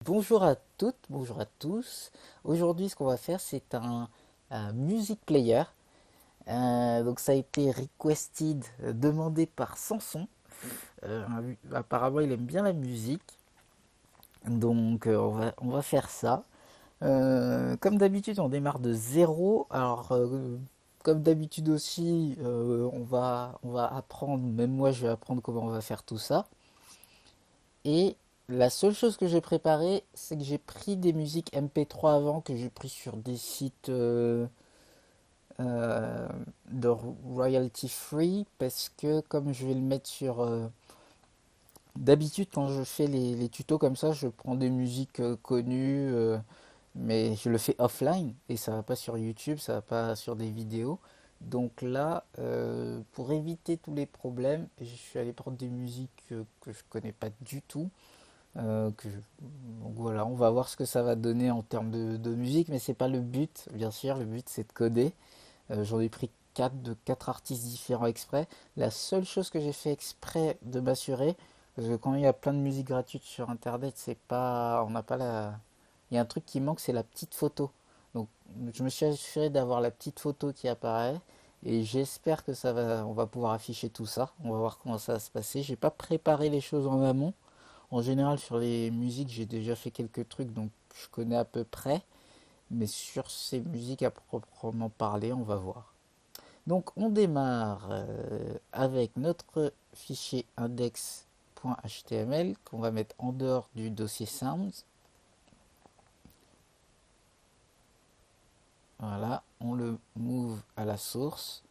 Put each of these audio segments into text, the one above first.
Bonjour à toutes, bonjour à tous. Aujourd'hui, ce qu'on va faire, c'est un music player. Donc, ça a été requested, demandé par Samson. Apparemment, il aime bien la musique. Donc, on va faire ça. Comme d'habitude, on démarre de zéro. Alors, comme d'habitude aussi, on va apprendre, même moi, je vais apprendre comment on va faire tout ça. Et la seule chose que j'ai préparée, c'est que j'ai pris des musiques MP3 avant, que j'ai pris sur des sites euh, de royalty free, parce que comme je vais le mettre sur... d'habitude, quand je fais les tutos comme ça, je prends des musiques connues, mais je le fais offline, et ça va pas sur YouTube, ça va pas sur des vidéos. Donc là, pour éviter tous les problèmes, je suis allé prendre des musiques que je connais pas du tout. Donc voilà, on va voir ce que ça va donner en termes de musique, mais c'est pas le but, bien sûr, le but c'est de coder. J'en ai pris 4 de 4 artistes différents exprès. La seule chose que j'ai fait exprès de m'assurer, parce que quand il y a plein de musique gratuite sur internet, c'est pas. On n'a pas la. Il y a un truc qui manque, c'est la petite photo. Donc je me suis assuré d'avoir la petite photo qui apparaît. Et j'espère que ça va, on va pouvoir afficher tout ça. On va voir comment ça va se passer. J'ai pas préparé les choses en amont. En général, sur les musiques, j'ai déjà fait quelques trucs, donc je connais à peu près. Mais sur ces musiques à proprement parler, on va voir. Donc, on démarre avec notre fichier index.html qu'on va mettre en dehors du dossier sounds. Voilà, on le move à la source.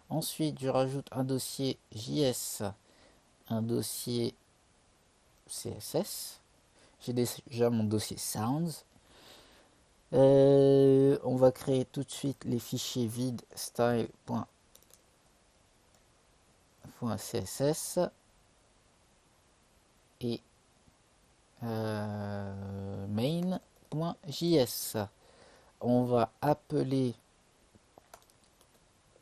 Ensuite, je rajoute un dossier JS, un dossier CSS. J'ai déjà mon dossier sounds. On va créer tout de suite les fichiers vide style.css et main.js. On va appeler,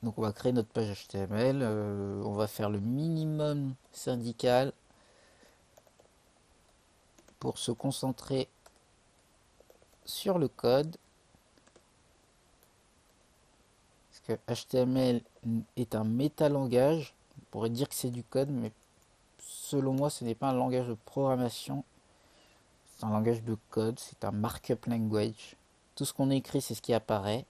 donc on va créer notre page HTML, on va faire le minimum syndical pour se concentrer sur le code, parce que HTML est un métalangage. On pourrait dire que c'est du code, mais selon moi, ce n'est pas un langage de programmation, c'est un langage de code, c'est un markup language. Tout ce qu'on écrit, c'est ce qui apparaît.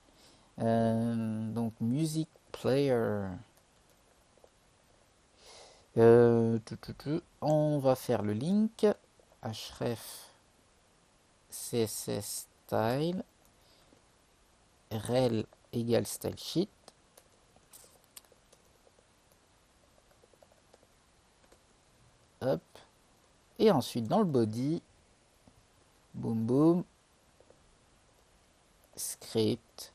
Donc, music player. On va faire le link href css style rel égale style sheet. Hop. Et ensuite, dans le body, boum boum, script.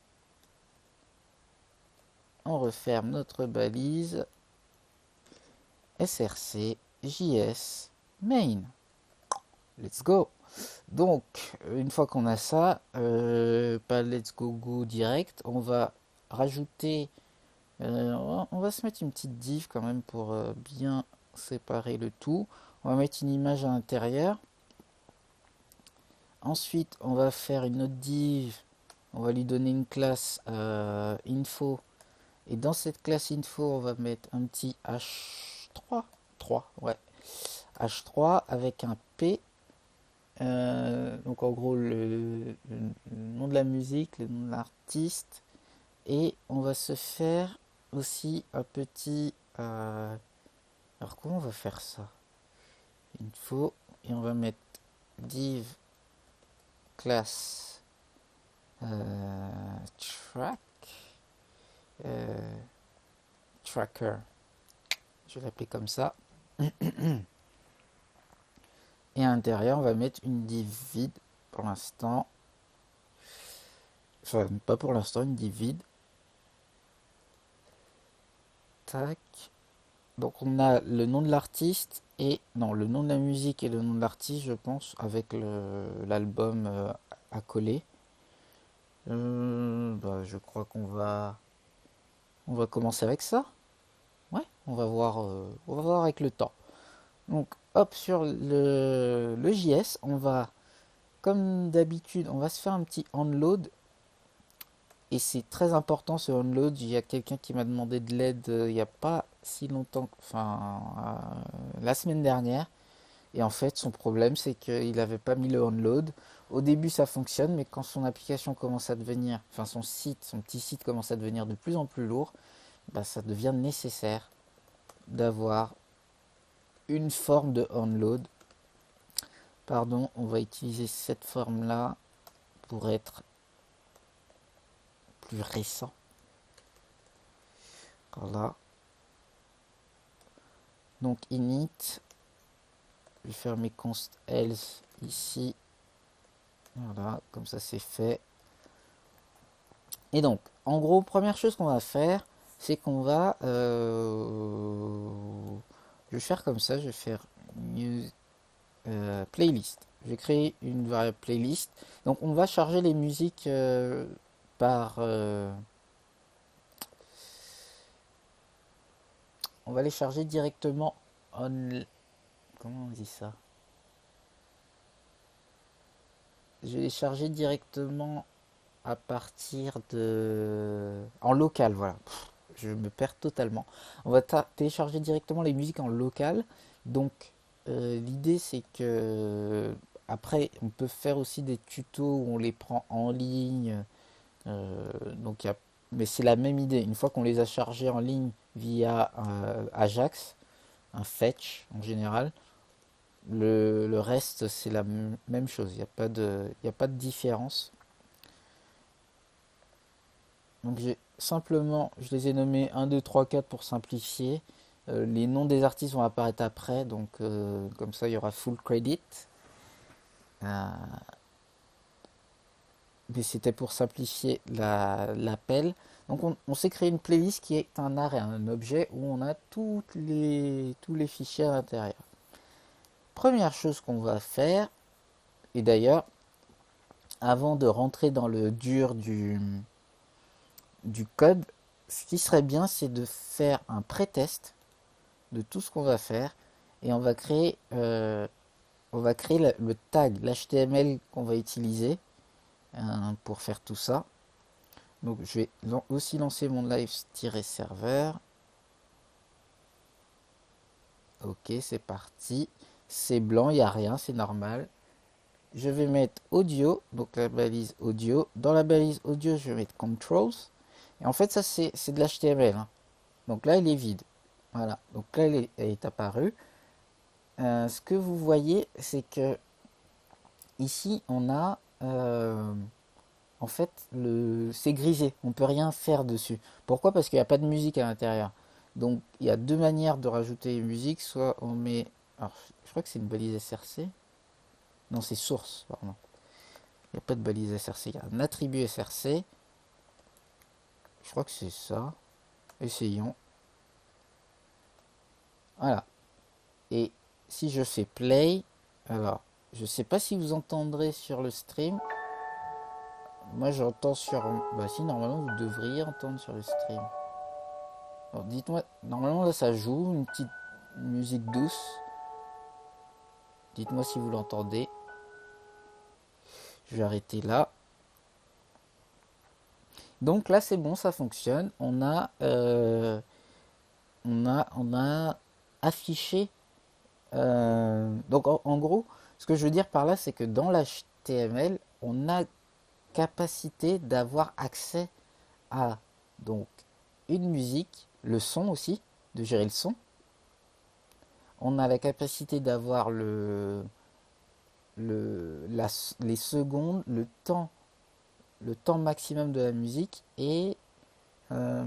On referme notre balise src js main. Let's go. Donc, une fois qu'on a ça, pas let's go direct, on va rajouter, on va se mettre une petite div quand même pour bien séparer le tout. On va mettre une image à l'intérieur. Ensuite, on va faire une autre div. On va lui donner une classe info. Et dans cette classe info, on va mettre un petit h3. 3, ouais. h3 avec un p. Donc en gros le nom de la musique, le nom de l'artiste. Et on va se faire aussi un petit... alors comment on va faire ça? Info. Et on va mettre div class track tracker. Je vais l'appeler comme ça. Et à l'intérieur, on va mettre une div vide pour l'instant. Enfin, pas pour l'instant, une div vide. Tac. Donc on a le nom de l'artiste et... Non, le nom de la musique et le nom de l'artiste, je pense, avec l'album à coller. Je crois qu'on va... On va commencer avec ça. Ouais, on va voir avec le temps. Donc, hop, sur le JS, on va comme d'habitude, on va se faire un petit onload. Et c'est très important ce onload. Il y a quelqu'un qui m'a demandé de l'aide il n'y a pas si longtemps, enfin la semaine dernière. Et en fait, son problème, c'est qu'il n'avait pas mis le onload. Au début, ça fonctionne, mais quand son application commence à devenir, enfin son site, son petit site commence à devenir de plus en plus lourd, bah, ça devient nécessaire d'avoir une forme de onload. Pardon, on va utiliser cette forme-là pour être plus récent. Voilà. Donc init, je vais faire mes const else ici. Voilà, comme ça c'est fait. Et donc, en gros, première chose qu'on va faire, c'est qu'on va... je vais faire comme ça, je vais faire new, playlist. Je vais créer une variable playlist. Donc on va charger les musiques par... on va les charger directement on... Comment on dit ça? Je vais les charger directement à partir de... En local, voilà. Je me perds totalement. On va télécharger directement les musiques en local. Donc l'idée c'est que après on peut faire aussi des tutos où on les prend en ligne. Donc mais c'est la même idée. Une fois qu'on les a chargés en ligne via Ajax, un fetch en général, le reste c'est la même chose. Il n'y a pas de différence. Donc j'ai simplement, je les ai nommés 1, 2, 3, 4 pour simplifier. Les noms des artistes vont apparaître après, donc comme ça il y aura full credit. Euh, mais c'était pour simplifier l'appel. Donc on s'est créé une playlist qui est un array, un objet où on a tous les fichiers à l'intérieur. Première chose qu'on va faire, et d'ailleurs, avant de rentrer dans le dur du code, ce qui serait bien, c'est de faire un pré-test de tout ce qu'on va faire et on va créer le tag, l'HTML qu'on va utiliser pour faire tout ça. Donc je vais aussi lancer mon live-server. Ok, c'est parti. C'est blanc, il n'y a rien, c'est normal. Je vais mettre audio, donc la balise audio. Dans la balise audio, je vais mettre controls. Et en fait, ça, c'est de l'HTML. Hein. Donc là, il est vide. Voilà. Donc là, elle est apparue. Ce que vous voyez, c'est que ici, on a en fait c'est grisé. On peut rien faire dessus. Pourquoi? Parce qu'il n'y a pas de musique à l'intérieur. Donc il y a deux manières de rajouter une musique. Soit on met, alors je crois que c'est une balise SRC. Non, c'est source. Pardon. Il n'y a pas de balise SRC. Il y a un attribut SRC. Je crois que c'est ça. Essayons. Voilà. Et si je fais play, alors je sais pas si vous entendrez sur le stream. Moi j'entends sur... Bah si, normalement vous devriez entendre sur le stream. Alors dites-moi, normalement là ça joue, une petite musique douce. Dites-moi si vous l'entendez. Je vais arrêter là. Donc là c'est bon, ça fonctionne. On a affiché. Donc en gros, ce que je veux dire par là, c'est que dans l'HTML, on a capacité d'avoir accès à donc une musique, le son aussi, de gérer le son. On a la capacité d'avoir les secondes, le temps maximum de la musique et euh,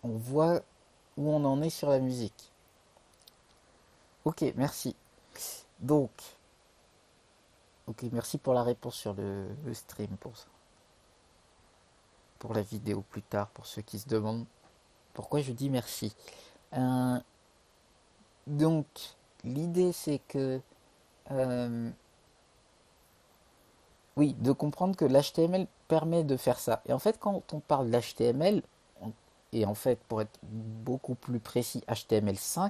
on voit où on en est sur la musique. Ok, merci. Donc, ok, merci pour la réponse sur le stream pour ça. Pour la vidéo plus tard, pour ceux qui se demandent pourquoi je dis merci. Euh, donc, l'idée c'est que, euh, oui, de comprendre que l'HTML permet de faire ça. Et en fait, quand on parle d'HTML, et en fait, pour être beaucoup plus précis, HTML5,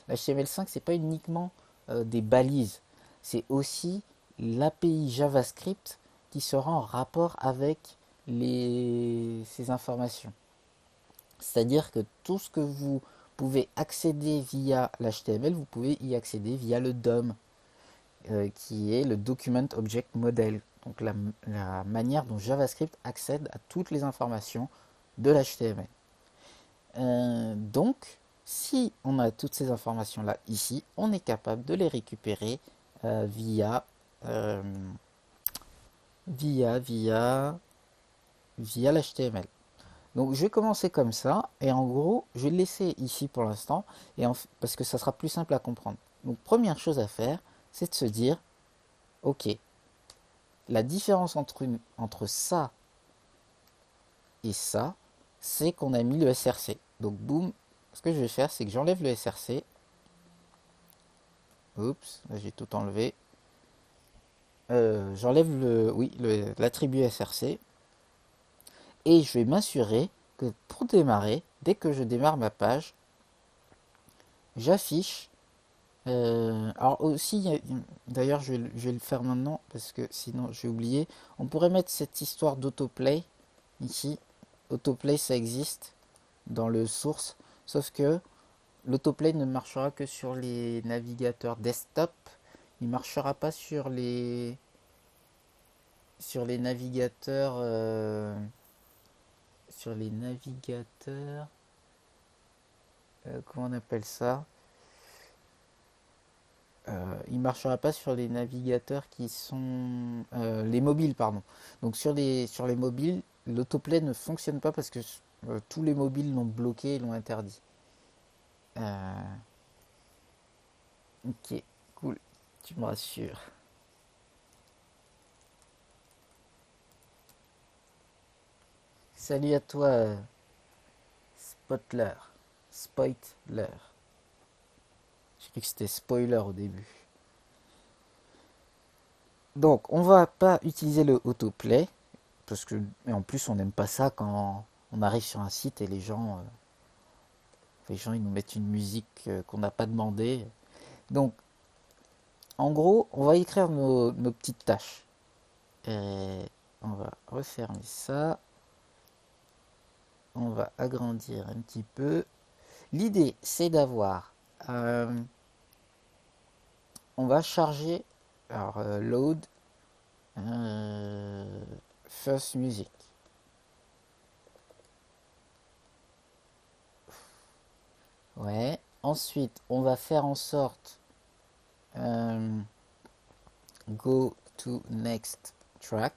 l'HTML5, c'est pas uniquement des balises, c'est aussi l'API JavaScript qui sera en rapport avec ces informations. C'est-à-dire que tout ce que vous pouvez accéder via l'HTML, vous pouvez y accéder via le DOM, qui est le Document Object Model. Donc la manière dont JavaScript accède à toutes les informations de l'HTML. Donc, si on a toutes ces informations-là ici, on est capable de les récupérer via, euh, via, via, via l'HTML. Donc je vais commencer comme ça, et en gros, je vais le laisser ici pour l'instant, parce que ça sera plus simple à comprendre. Donc première chose à faire, c'est de se dire, ok, la différence entre ça et ça, c'est qu'on a mis le SRC. Donc boum, ce que je vais faire, c'est que j'enlève le SRC. Oups, là j'ai tout enlevé. J'enlève l'attribut SRC, et je vais m'assurer que pour démarrer, dès que je démarre ma page, j'affiche. Alors aussi, d'ailleurs je vais le faire maintenant parce que sinon j'ai oublié. On pourrait mettre cette histoire d'autoplay ici. Autoplay ça existe dans le source, sauf que l'autoplay ne marchera que sur les navigateurs desktop. Il ne marchera pas sur les navigateurs, comment on appelle ça, il marchera pas sur les navigateurs qui sont les mobiles, pardon. Donc sur les mobiles, l'autoplay ne fonctionne pas parce que tous les mobiles l'ont bloqué et l'ont interdit. Euh, ok, cool, tu me rassures. Salut à toi, Spotler. Spoiler. J'ai cru que c'était spoiler au début. Donc, on va pas utiliser le autoplay, parce que, et en plus, on n'aime pas ça quand on arrive sur un site et les gens ils nous mettent une musique qu'on n'a pas demandé. Donc, en gros, on va écrire nos petites tâches. Et on va refermer ça. On va agrandir un petit peu. L'idée, c'est d'avoir. On va charger. Alors, load first music. Ouais. Ensuite, on va faire en sorte go to next track.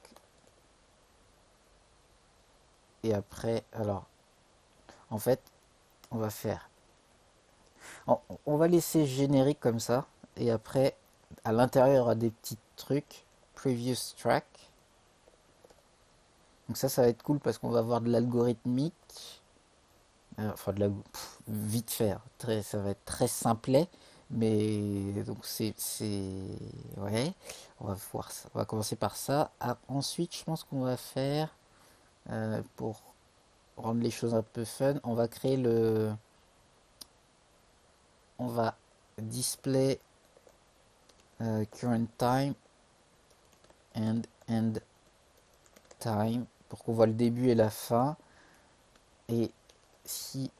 Et après, alors, en fait, on va faire. On va laisser générique comme ça. Et après, à l'intérieur, il y aura des petits trucs. Previous track. Donc ça va être cool parce qu'on va avoir de l'algorithmique. Enfin, vite faire. Ça va être très simplet. Mais donc ouais, on va voir ça. On va commencer par ça. Ensuite, je pense qu'on va faire pour rendre les choses un peu fun, on va créer on va display current time and end time pour qu'on voit le début et la fin. Et si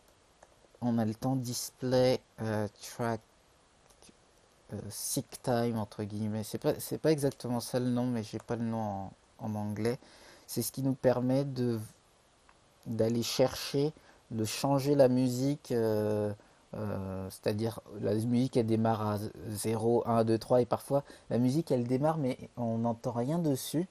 on a le temps, display track seek time entre guillemets. C'est pas exactement ça le nom, mais j'ai pas le nom en anglais. C'est ce qui nous permet d'aller chercher, de changer la musique. C'est-à-dire la musique elle démarre à 0, 1, 2, 3 et parfois la musique elle démarre mais on n'entend rien dessus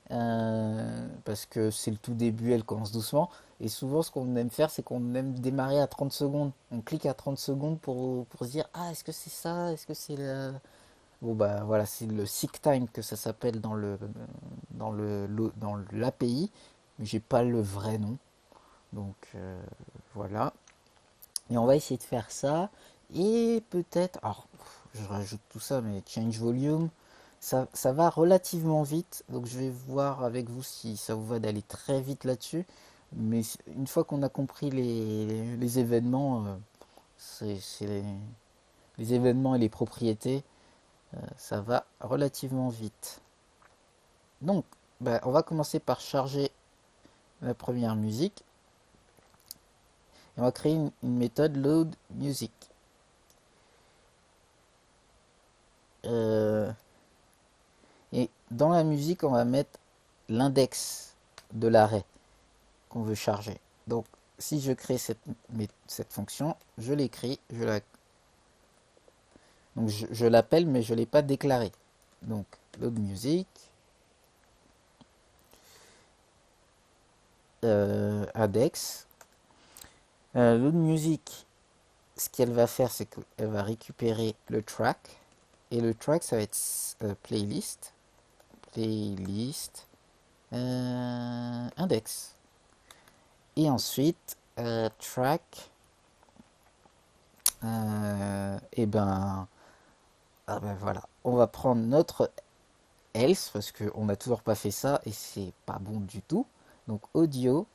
parce que c'est le tout début, elle commence doucement et souvent ce qu'on aime faire c'est qu'on aime démarrer à 30 secondes, on clique à 30 secondes pour se dire ah est-ce que c'est ça, est-ce que c'est la... Bon bah voilà c'est le seek time que ça s'appelle dans l'API mais j'ai pas le vrai nom donc voilà. Et on va essayer de faire ça. Et peut-être, alors je rajoute tout ça, mais change volume, ça va relativement vite. Donc je vais voir avec vous si ça vous va d'aller très vite là-dessus. Mais une fois qu'on a compris les événements, c'est les événements et les propriétés, Ça va relativement vite. Donc, on va commencer par charger la première musique. Et on va créer une méthode load music. Et dans la musique, on va mettre l'index de l'arrêt qu'on veut charger. Donc, si je crée cette fonction, je l'écris, donc je l'appelle, mais je ne l'ai pas déclaré. Donc, load music, index. Load music, ce qu'elle va faire, c'est qu'elle va récupérer le track. Et le track, ça va être playlist. Playlist. Index. Et ensuite, track. Et voilà. On va prendre notre else, parce qu'on n'a toujours pas fait ça, et c'est pas bon du tout. Donc audio.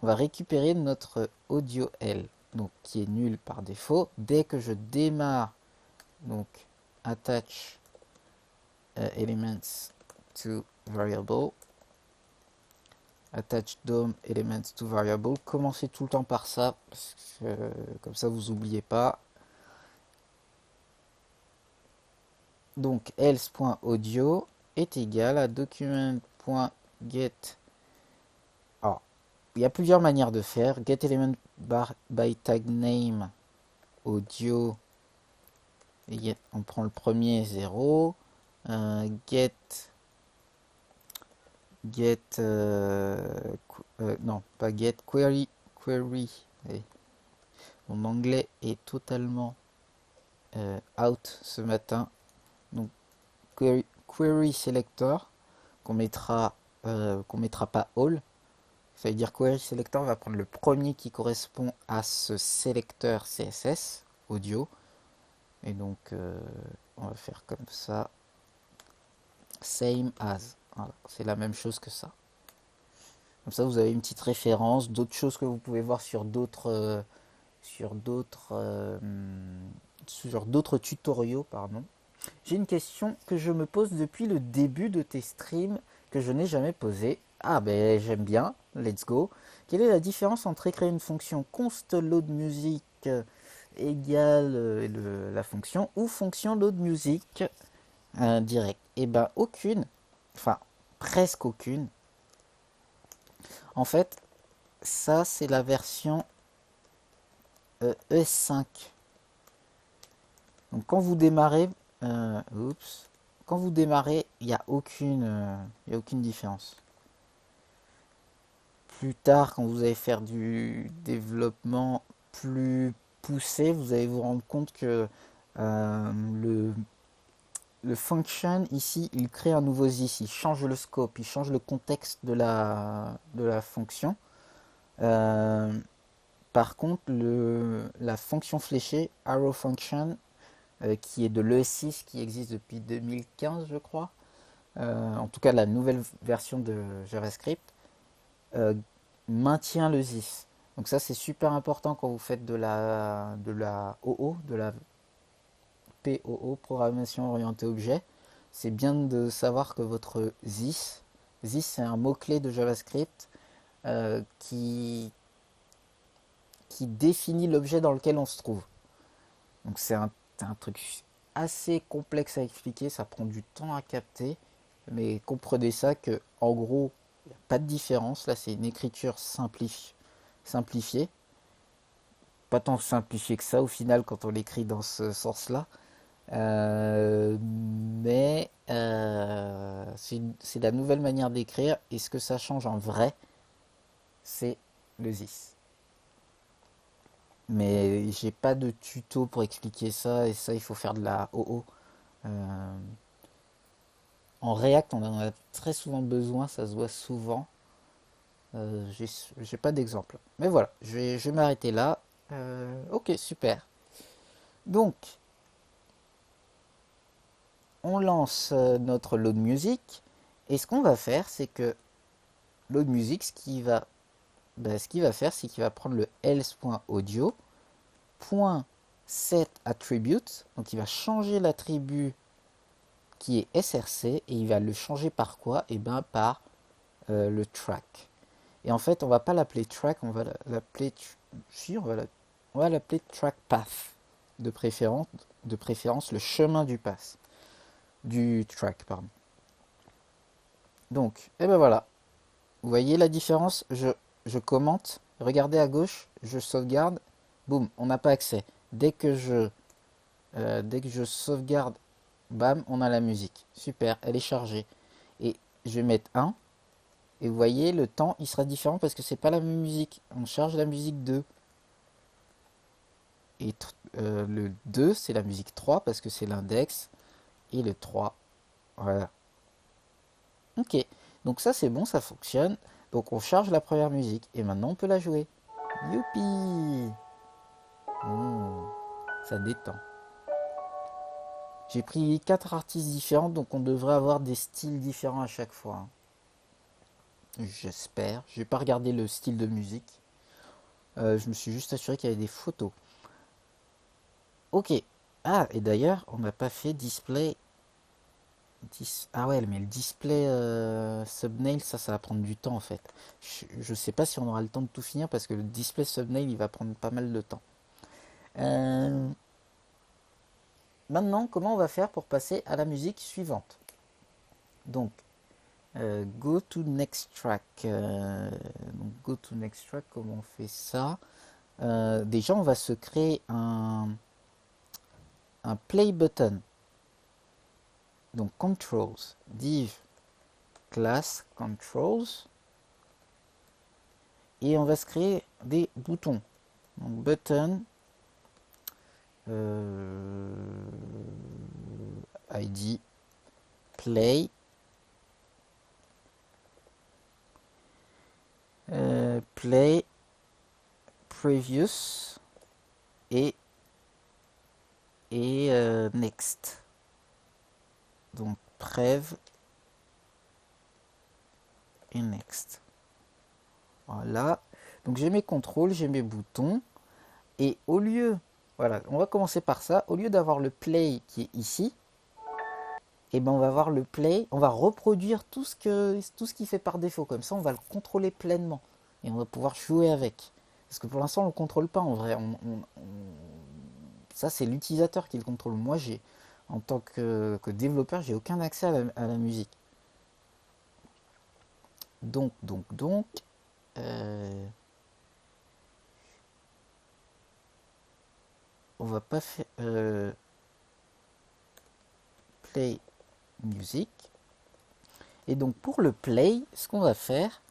On va récupérer notre audio L, donc qui est nul par défaut. Dès que je démarre, donc attach elements to variable, attach DOM elements to variable. Commencez tout le temps par ça, parce que comme ça vous n'oubliez pas. Donc else.audio est égal à document.get. Alors, il y a plusieurs manières de faire. Get element by tag name audio. Et on prend le premier 0. Get non pas get query. Mon anglais est totalement out ce matin. Donc query selector qu'on mettra pas all. Ça veut dire query selector va prendre le premier qui correspond à ce sélecteur CSS audio. Et donc on va faire comme ça. Same as. Voilà, c'est la même chose que ça. Comme ça, vous avez une petite référence, d'autres choses que vous pouvez voir sur d'autres tutoriaux, pardon. J'ai une question que je me pose depuis le début de tes streams que je n'ai jamais posée. Ah ben j'aime bien, let's go. Quelle est la différence entre écrire une fonction const load music égale la fonction ou fonction load music direct? Eh ben aucune, enfin presque aucune. En fait, ça c'est la version ES5. Donc quand vous démarrez, quand vous démarrez, il n'y a aucune différence. Plus tard, quand vous allez faire du développement plus poussé, vous allez vous rendre compte que le function ici, il crée un nouveau this, il change le scope, il change le contexte de la fonction. Par contre, la fonction fléchée, arrow function, qui est de l'ES6, qui existe depuis 2015, je crois, en tout cas la nouvelle version de JavaScript, maintient le this. Donc ça, c'est super important quand vous faites de la OO, de la POO, programmation orientée objet. C'est bien de savoir que votre this c'est un mot-clé de JavaScript qui définit l'objet dans lequel on se trouve. Donc c'est un truc assez complexe à expliquer, ça prend du temps à capter, mais comprenez ça que en gros, il n'y a pas de différence. Là, c'est une écriture simplifiée. Pas tant simplifiée que ça au final quand on l'écrit dans ce sens-là. Mais c'est la nouvelle manière d'écrire, et ce que ça change en vrai, c'est le this. Mais j'ai pas de tuto pour expliquer ça, et ça il faut faire de la OO. En React, on en a très souvent besoin, ça se voit souvent. J'ai pas d'exemple. Mais voilà, je vais m'arrêter là. Ok, super. Donc, on lance notre load music. Et ce qu'on va faire, c'est que load music, ce qu'il va faire, c'est qu'il va prendre le else.audio, point set attribute, donc il va changer l'attribut qui est src et il va le changer par quoi? Et bien par le track. Et en fait, on va pas l'appeler track, on va l'appeler si, on va l'appeler track path de préférence le chemin du pass du track pardon. Donc, et ben voilà. Vous voyez la différence? Je commente, regardez à gauche, je sauvegarde, boum, on n'a pas accès. Dès que je sauvegarde, bam, on a la musique. Super, elle est chargée. Et je vais mettre 1. Et vous voyez, le temps, il sera différent parce que c'est pas la même musique. On charge la musique 2. Et le 2, c'est la musique 3 parce que c'est l'index. Et le 3, voilà. Ok, donc ça c'est bon, ça fonctionne. Donc on charge la première musique. Et maintenant on peut la jouer. Youpi! Mmh, ça détend. J'ai pris 4 artistes différents, donc on devrait avoir des styles différents à chaque fois, hein. J'espère. Je vais pas regarder le style de musique. Je me suis juste assuré qu'il y avait des photos. Ok. Ah, et d'ailleurs, on n'a pas fait display. Ah ouais, mais le display thumbnail, ça va prendre du temps en fait. Je sais pas si on aura le temps de tout finir parce que le display thumbnail, il va prendre pas mal de temps. Euh, Maintenant, comment on va faire pour passer à la musique suivante? Donc, go to next track. Donc, go to next track, comment on fait ça? Déjà, on va se créer un play button. Donc, controls, div class controls. Et on va se créer des boutons. Donc, button ID play play previous et next. Donc prev et next. Voilà. Donc j'ai mes contrôles, j'ai mes boutons. Et au lieu, voilà, on va commencer par ça. Au lieu d'avoir le play qui est ici, et ben on va avoir le play, on va reproduire tout ce qui fait par défaut. Comme ça, on va le contrôler pleinement. Et on va pouvoir jouer avec. Parce que pour l'instant, on ne le contrôle pas en vrai. Ça, c'est l'utilisateur qui le contrôle. Moi, en tant que développeur, j'ai aucun accès à la musique. Donc, on va pas faire play music. Et donc pour le play, ce qu'on va faire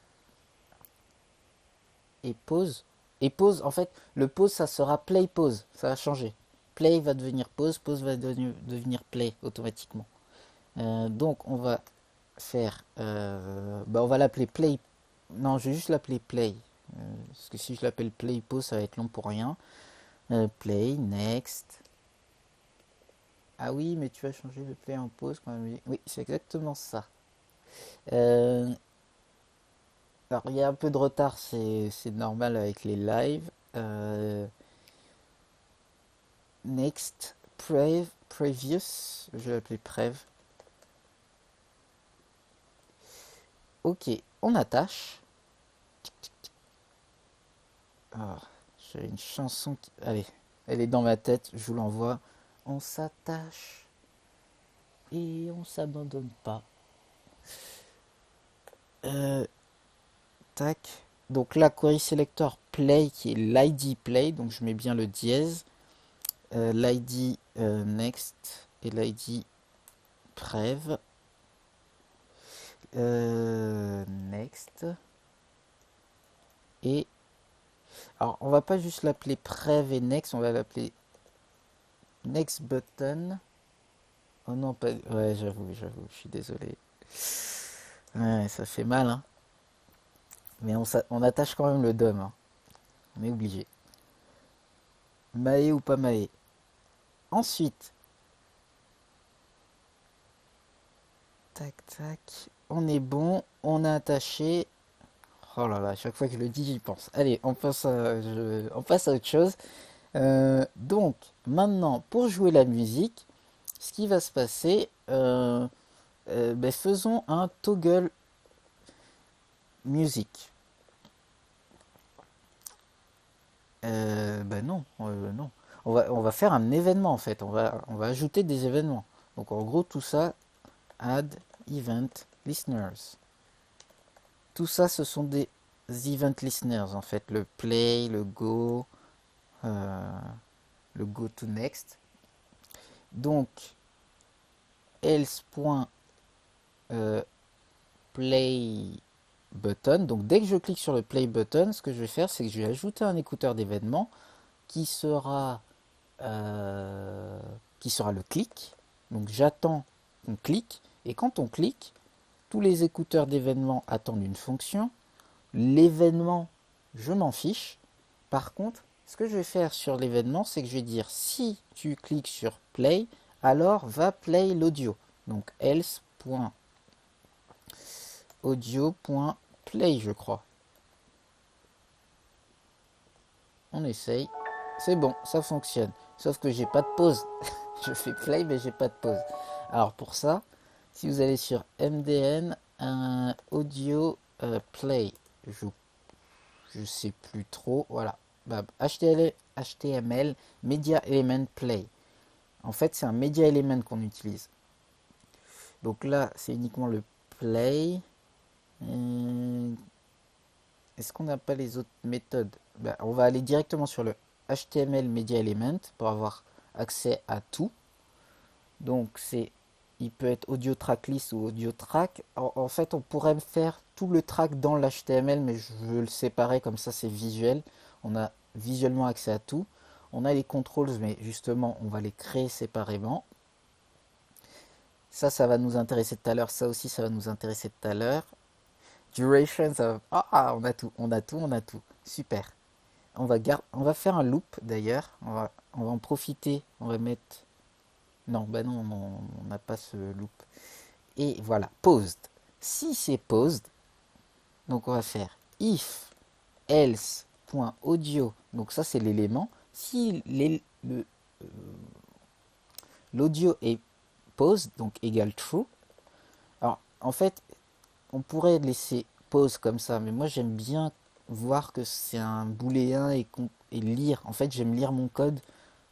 et pause. Et pause, en fait, le pause, ça sera play pause. Ça va changer. Play va devenir pause, pause va devenir play automatiquement. Donc on va faire, on va l'appeler play. Non, je vais juste l'appeler play. Parce que si je l'appelle play pause, ça va être long pour rien. Play, next. Ah oui, mais tu vas changer le play en pause quand même. Oui, c'est exactement ça. Alors il y a un peu de retard, c'est normal avec les lives. Next, previous, je vais l'appeler prev. Ok, on attache. Ah, j'ai une chanson qui... Allez, elle est dans ma tête, je vous l'envoie. On s'attache et on s'abandonne pas. Tac. Donc là, query selector play qui est l'ID play, donc je mets bien le dièse. L'ID next et l'ID prev. Next. Et alors on va pas juste l'appeler prev et next, on va l'appeler next button. Oh non, pas. Ouais, j'avoue, je suis désolé. Ouais, ça fait mal, hein. Mais on attache quand même le DOM, hein. On est obligé. Maé ou pas Maé. Ensuite, tac, tac. On est bon, on a attaché. Oh là là, à chaque fois que je le dis, j'y pense. Allez, on passe à autre chose. Donc, maintenant, pour jouer la musique, ce qui va se passer, ben, faisons un toggle music. Ben non, non. On va faire un événement en fait. On va ajouter des événements. Donc en gros, tout ça, add event listeners. Tout ça, ce sont des event listeners en fait. Le play, euh, le go to next. Donc, else.play button. Donc, dès que je clique sur le play button, ce que je vais faire, c'est que je vais ajouter un écouteur d'événement qui sera, euh, qui sera le clic. Donc, j'attends qu'on clique. Et quand on clique, tous les écouteurs d'événement attendent une fonction. L'événement, je m'en fiche. Par contre, ce que je vais faire sur l'événement, c'est que je vais dire si tu cliques sur play, alors va play l'audio. Donc else.audio.play, je crois. On essaye. C'est bon, ça fonctionne. Sauf que j'ai pas de pause. Je fais play, mais j'ai pas de pause. Alors pour ça, si vous allez sur MDN, audio play, je sais plus trop. Voilà. Bah, HTML Media Element Play. En fait, c'est un Media Element qu'on utilise. Donc là, c'est uniquement le play. Est-ce qu'on n'a pas les autres méthodes? Bah, on va aller directement sur le HTML Media Element pour avoir accès à tout. Donc il peut être audio tracklist ou audio track. En fait, on pourrait faire tout le track dans l'HTML, mais je veux le séparer comme ça, c'est visuel. On a visuellement accès à tout. On a les controls, mais justement, on va les créer séparément. Ça va nous intéresser tout à l'heure. Ça aussi, ça va nous intéresser tout à l'heure. Duration, ça va... Ah, on a tout, on a tout, on a tout. Super. On va faire un loop d'ailleurs. On va en profiter. On va mettre... Non, bah non, on n'a pas ce loop. Et voilà, paused. Si c'est paused, donc on va faire if else.audio. Donc ça c'est l'élément. Si l'audio est paused, donc égal true. Alors en fait, on pourrait laisser pause comme ça, mais moi j'aime bien voir que c'est un booléen et lire. En fait, j'aime lire mon code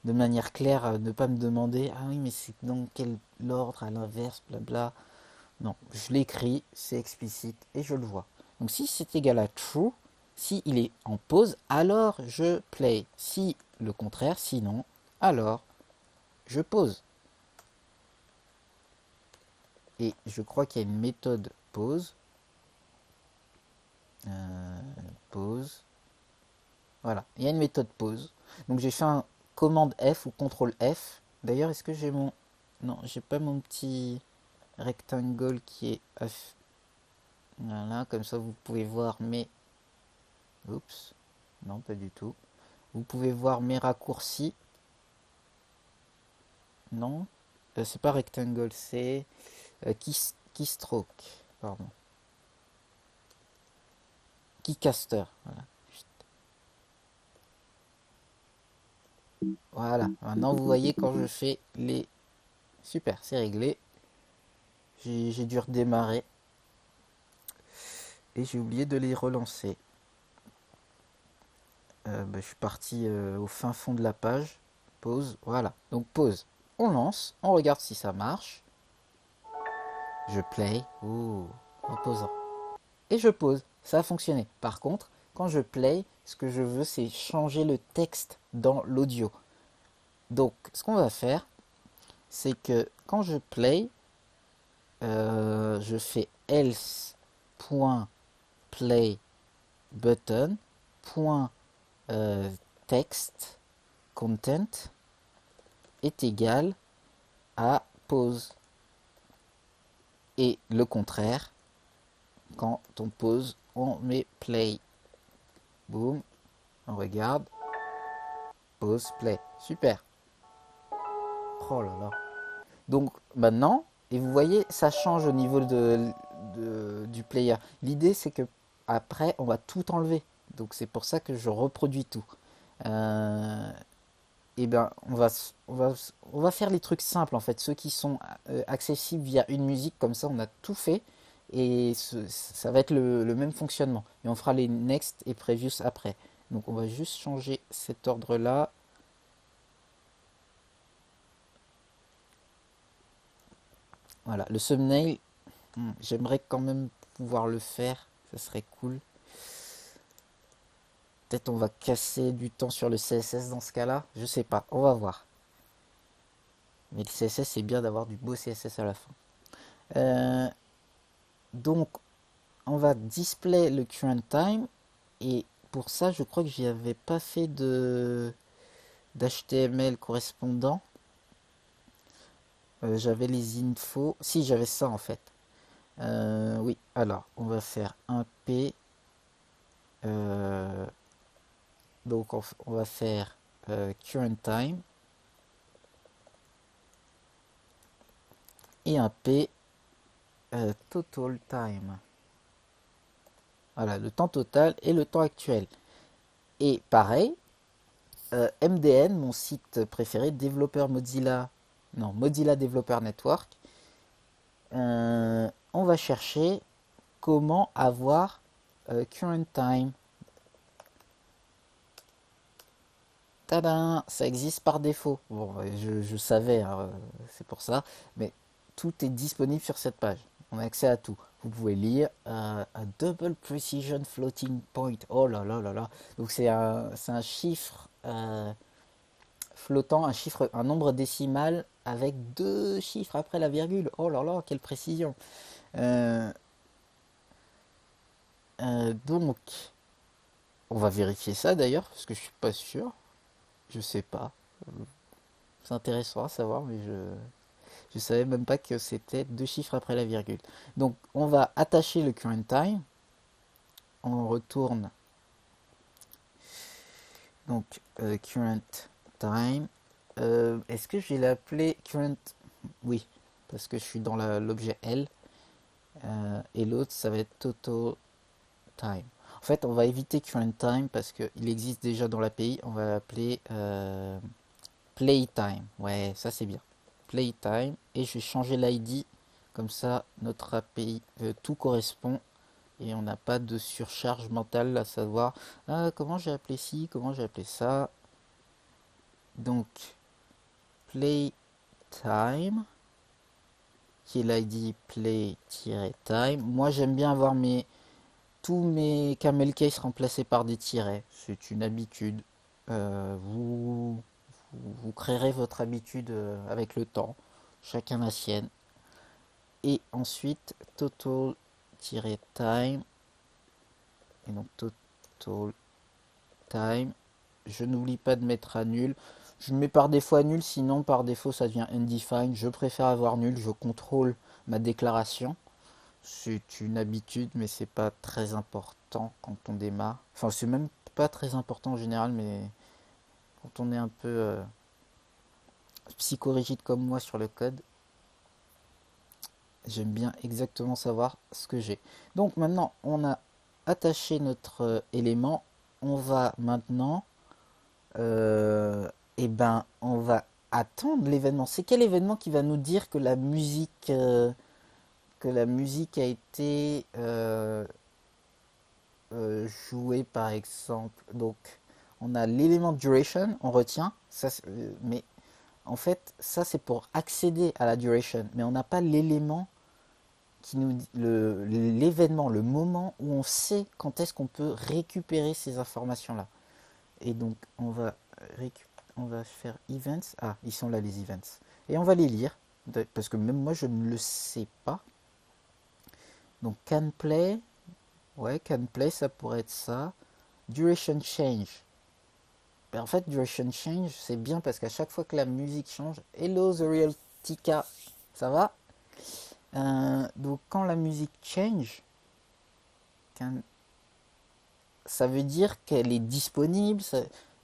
de manière claire, ne pas me demander ah oui mais c'est dans quel ordre à l'inverse, blabla. Non, je l'écris, c'est explicite et je le vois. Donc si c'est égal à true, si il est en pause, alors je play. Si le contraire, sinon, alors je pause. Et je crois qu'il y a une méthode pause. Pause. Voilà, il y a une méthode pause. Donc j'ai fait un commande F ou contrôle F. D'ailleurs, est-ce que j'ai mon... Non, j'ai pas mon petit rectangle qui est... Voilà, comme ça vous pouvez voir mes... Oups, non pas du tout. Vous pouvez voir mes raccourcis. Non, c'est pas rectangle, c'est keystroke. Pardon. Keycaster. Voilà. Voilà. Maintenant vous voyez quand je fais les... Super, c'est réglé. J'ai dû redémarrer. Et j'ai oublié de les relancer. Je suis parti au fin fond de la page. Pause. Voilà. Donc pause. On lance. On regarde si ça marche. Je play. Ouh, reposant. Et je pose. Ça a fonctionné. Par contre, quand je play, ce que je veux, c'est changer le texte dans l'audio. Donc, ce qu'on va faire, c'est que quand je play, je fais else.play button .text content est égal à pause. Et le contraire, quand on pause, on met play. Boum, on regarde, pause, play. Super. Oh là là. Donc maintenant, et vous voyez, ça change au niveau du player. L'idée, c'est que après, on va tout enlever. Donc c'est pour ça que je reproduis tout. Euh, et ben on va faire les trucs simples en fait, ceux qui sont accessibles via une musique, comme ça on a tout fait et ça va être le même fonctionnement. Et on fera les next et previous après. Donc on va juste changer cet ordre là. Voilà, le thumbnail, j'aimerais quand même pouvoir le faire, ça serait cool. Peut-être on va casser du temps sur le CSS dans ce cas-là, je sais pas, on va voir. Mais le CSS, c'est bien d'avoir du beau CSS à la fin. Euh, donc, on va display le current time. Et pour ça, je crois que j'y avais pas fait de d'HTML correspondant. J'avais les infos. Si, j'avais ça en fait. Oui, alors, on va faire un P. euh, donc, on va faire current time. Et un P total time. Voilà, le temps total et le temps actuel. Et pareil, MDN, mon site préféré, développeur Mozilla, non, Mozilla Developer Network, on va chercher comment avoir current time. Tadam, ça existe par défaut. Bon, je savais, hein, c'est pour ça, mais tout est disponible sur cette page. On a accès à tout. Vous pouvez lire un double precision floating point. Oh là là là là. Donc c'est un chiffre flottant, un chiffre, un nombre décimal avec deux chiffres après la virgule. Oh là là, quelle précision. Euh, donc, on va vérifier ça d'ailleurs, parce que je suis pas sûr. Je sais pas. C'est intéressant à savoir, mais je savais même pas que c'était deux chiffres après la virgule. Donc, on va attacher le current time. On retourne donc current time. Est-ce que je vais l'appeler current? Oui, parce que je suis dans l'objet L. Et l'autre, ça va être total time. En fait, on va éviter current time parce qu'il existe déjà dans l'API. On va l'appeler playtime. Ouais, ça c'est bien. Playtime. Et je vais changer l'ID. Comme ça, notre API, tout correspond. Et on n'a pas de surcharge mentale à savoir comment j'ai appelé ci, comment j'ai appelé ça. Donc, playtime, qui est l'ID play-time. Moi, j'aime bien avoir tous mes camel case remplacés par des tirets. C'est une habitude. Vous créerez votre habitude avec le temps. Chacun la sienne. Et ensuite, total-time. Et donc, total time. Je n'oublie pas de mettre à nul. Je mets par défaut à nul, sinon par défaut ça devient undefined. Je préfère avoir nul, je contrôle ma déclaration. C'est une habitude, mais c'est pas très important quand on démarre. Enfin, c'est même pas très important en général, mais quand on est un peu psychorigide comme moi sur le code, j'aime bien exactement savoir ce que j'ai. Donc maintenant, on a attaché notre élément. On va maintenant, eh ben, on va attendre l'événement. C'est quel événement qui va nous dire que la musique a été jouer par exemple. Donc on a l'élément duration, on retient, ça, mais en fait ça c'est pour accéder à la duration, mais on n'a pas l'élément qui nous l'événement, le moment où on sait quand est-ce qu'on peut récupérer ces informations là. Et donc on va faire events, ah ils sont là les events, et on va les lire parce que même moi je ne le sais pas. Donc can play, ouais, can play, ça pourrait être ça. Duration change. Ben, en fait, duration change, c'est bien parce qu'à chaque fois que la musique change, hello the real Tika, ça va? Donc quand la musique change, ça veut dire qu'elle est disponible.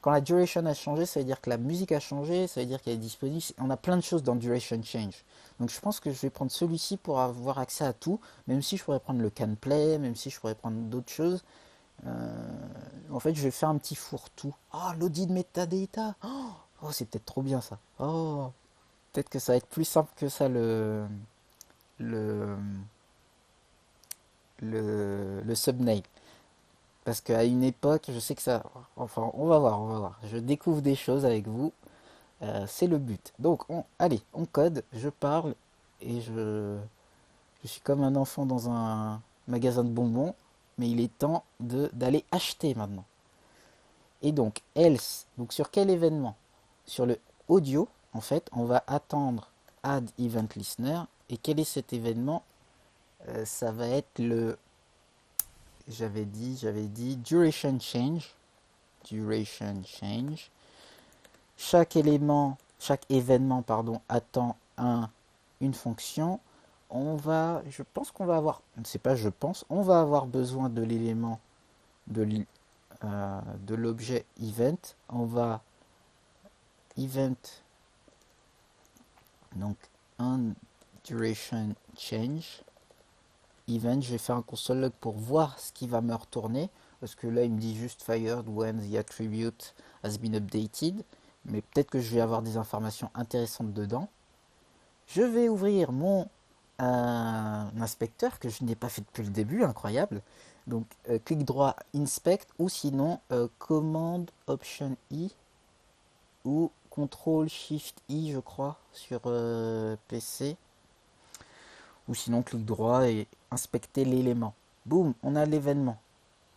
Quand la duration a changé, ça veut dire que la musique a changé, ça veut dire qu'elle est disponible. On a plein de choses dans duration change. Donc je pense que je vais prendre celui-ci pour avoir accès à tout, même si je pourrais prendre le can play, même si je pourrais prendre d'autres choses. En fait, je vais faire un petit fourre-tout. Ah, l'audit metadata. Oh, Oh, c'est peut-être trop bien ça. Oh, peut-être que ça va être plus simple que ça le, le thumbnail. Parce qu'à une époque, je sais que ça. Enfin, on va voir, on va voir. Je découvre des choses avec vous. C'est le but. Donc, allez, on code, je parle et je suis comme un enfant dans un magasin de bonbons, mais il est temps d'aller acheter maintenant. Et donc, else, donc sur quel événement? Sur le audio, en fait, on va attendre add event listener. Et quel est cet événement? Ça va être le, j'avais dit duration change. Duration change. Chaque événement, pardon, attend une fonction. Je pense qu'on va avoir, c'est pas je pense, on va avoir besoin de l'élément de l'objet event. On va event, donc un duration change event. Je vais faire un console log pour voir ce qui va me retourner, parce que là il me dit juste fired when the attribute has been updated, mais peut-être que je vais avoir des informations intéressantes dedans. Je vais ouvrir mon inspecteur que je n'ai pas fait depuis le début, incroyable. Donc clic droit inspect, ou sinon commande option i ou contrôle shift i, je crois, sur PC, ou sinon clic droit et inspecter l'élément. Boum, on a l'événement.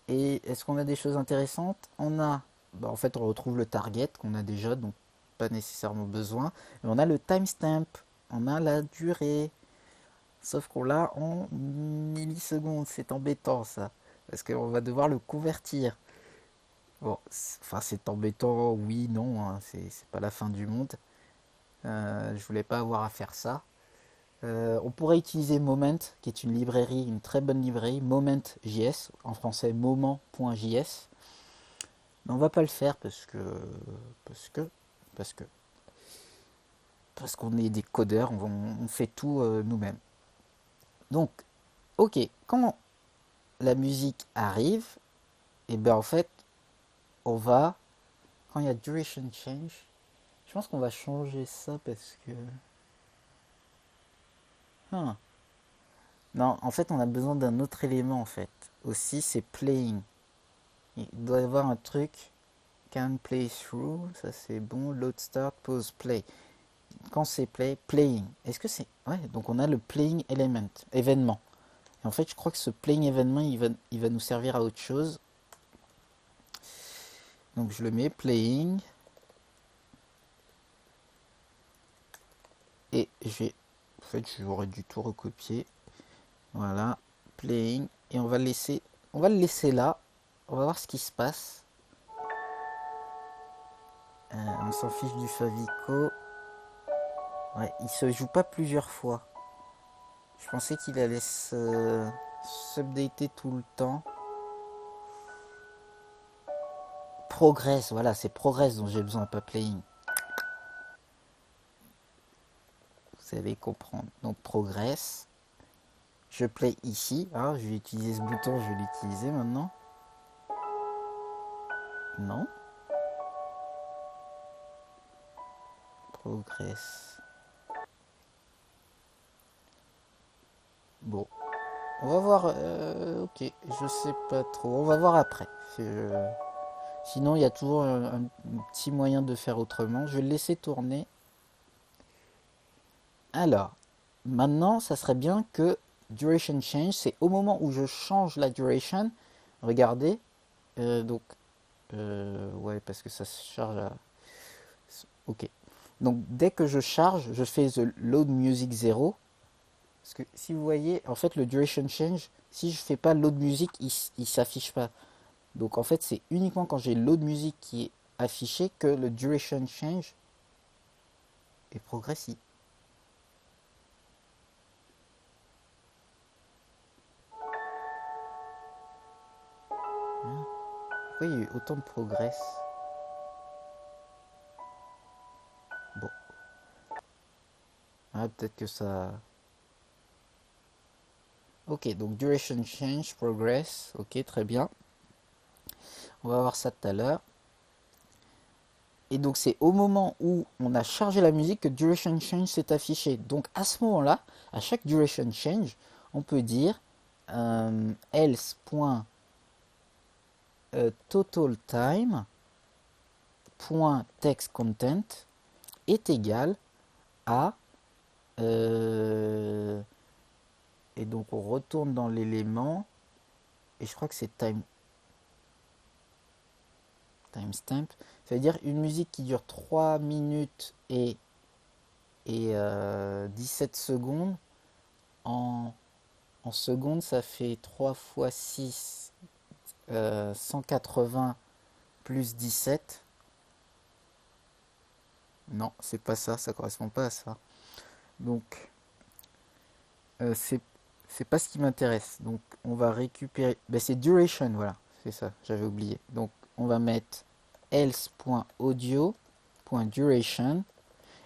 Et est-ce qu'on a des choses intéressantes? On a, en fait, on retrouve le target qu'on a déjà, donc pas nécessairement besoin. Mais on a le timestamp, on a la durée. Sauf qu'on l'a en millisecondes, c'est embêtant ça. Parce qu'on va devoir le convertir. Bon, enfin c'est embêtant, oui, non, hein, c'est pas la fin du monde. Je voulais pas avoir à faire ça. On pourrait utiliser Moment, qui est une librairie, une très bonne librairie, Moment.js, en français moment.js. Mais on va pas le faire parce que, parce que, parce qu'on est des codeurs, on fait tout nous-mêmes. Donc, ok, quand la musique arrive, et ben en fait, quand il y a duration change, je pense qu'on va changer ça parce que, hein. Non, en fait, on a besoin d'un autre élément en fait. Aussi, c'est playing. Il doit y avoir un truc can play through, ça c'est bon. Load start, pause play. Quand c'est play, playing. Est-ce que c'est, ouais, donc on a le playing element, événement. Et en fait, je crois que ce playing événement, il va nous servir à autre chose. Donc je le mets playing et en fait, j'aurais dû tout recopier. Voilà, playing, et on va le laisser là. On va voir ce qui se passe. On s'en fiche du favicot. Ouais, il se joue pas plusieurs fois. Je pensais qu'il allait s'updater tout le temps. Progress, voilà, c'est Progress dont j'ai besoin, pas playing. Vous allez comprendre. Donc Progress. Je play ici. Ah, je vais utiliser ce bouton, je vais l'utiliser maintenant. Non. Progress. Bon. On va voir. Ok, je sais pas trop. On va voir après. Sinon, il y a toujours un petit moyen de faire autrement. Je vais le laisser tourner. Alors, maintenant, ça serait bien que duration change, c'est au moment où je change la duration. Regardez. Donc, ouais, parce que ça se charge à. Ok. Donc, dès que je charge, je fais the load music 0. Parce que si vous voyez, en fait, le duration change, si je fais pas load music, il s'affiche pas. Donc, en fait, c'est uniquement quand j'ai load music qui est affiché que le duration change est progressif. Pourquoi il y a eu autant de progrès? Bon, ah, peut-être que ça. Ok, donc duration change, progress. Ok, très bien. On va voir ça tout à l'heure. Et donc c'est au moment où on a chargé la musique que duration change s'est affiché. Donc à ce moment-là, à chaque duration change, on peut dire else.totaltime.textContent est égal à et donc on retourne dans l'élément et je crois que c'est timestamp. Ça veut dire une musique qui dure 3 minutes et 17 secondes. En, en secondes, ça fait 3 fois 6, 180 plus 17. Non, c'est pas ça, ça correspond pas à ça. Donc, c'est pas ce qui m'intéresse. Donc, on va récupérer. Ben, c'est duration, voilà, c'est ça, j'avais oublié. Donc, on va mettre else.audio.duration.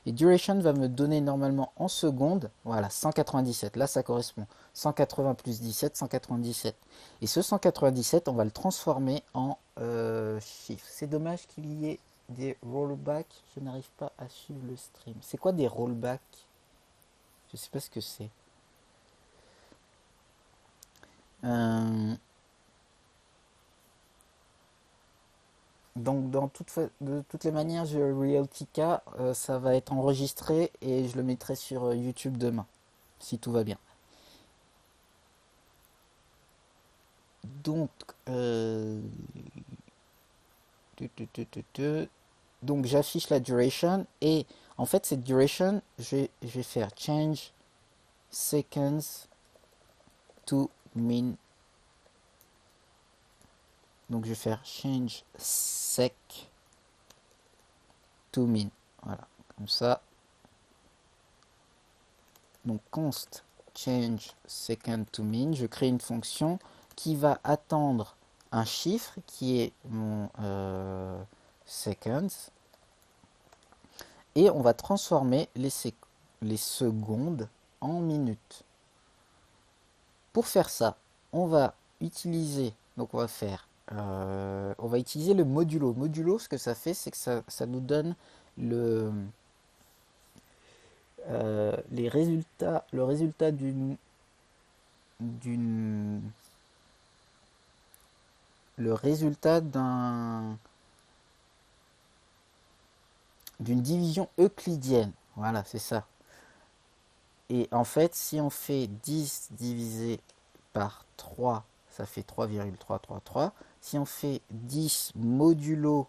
Et duration va me donner normalement en secondes, voilà, 197. Là, ça correspond. 180 plus 17, 197. Et ce 197, on va le transformer en chiffres. C'est dommage qu'il y ait des rollbacks. Je n'arrive pas à suivre le stream. C'est quoi des rollbacks? Je ne sais pas ce que c'est. Euh, donc, de toutes les manières, Realtica, ça va être enregistré et je le mettrai sur YouTube demain, si tout va bien. Donc, donc j'affiche la duration et en fait cette duration, je vais faire change seconds to min. Donc je vais faire change sec to min. Voilà, comme ça. Donc const change second to min, je crée une fonction qui va attendre un chiffre qui est mon seconds et on va transformer les secondes en minutes. Pour faire ça, on va utiliser, donc on va utiliser le modulo. Modulo, ce que ça fait, c'est que ça nous donne le résultat d'une, le résultat d'une division euclidienne. Voilà, c'est ça. Et en fait, si on fait 10 divisé par 3, ça fait 3,333. Si on fait 10 modulo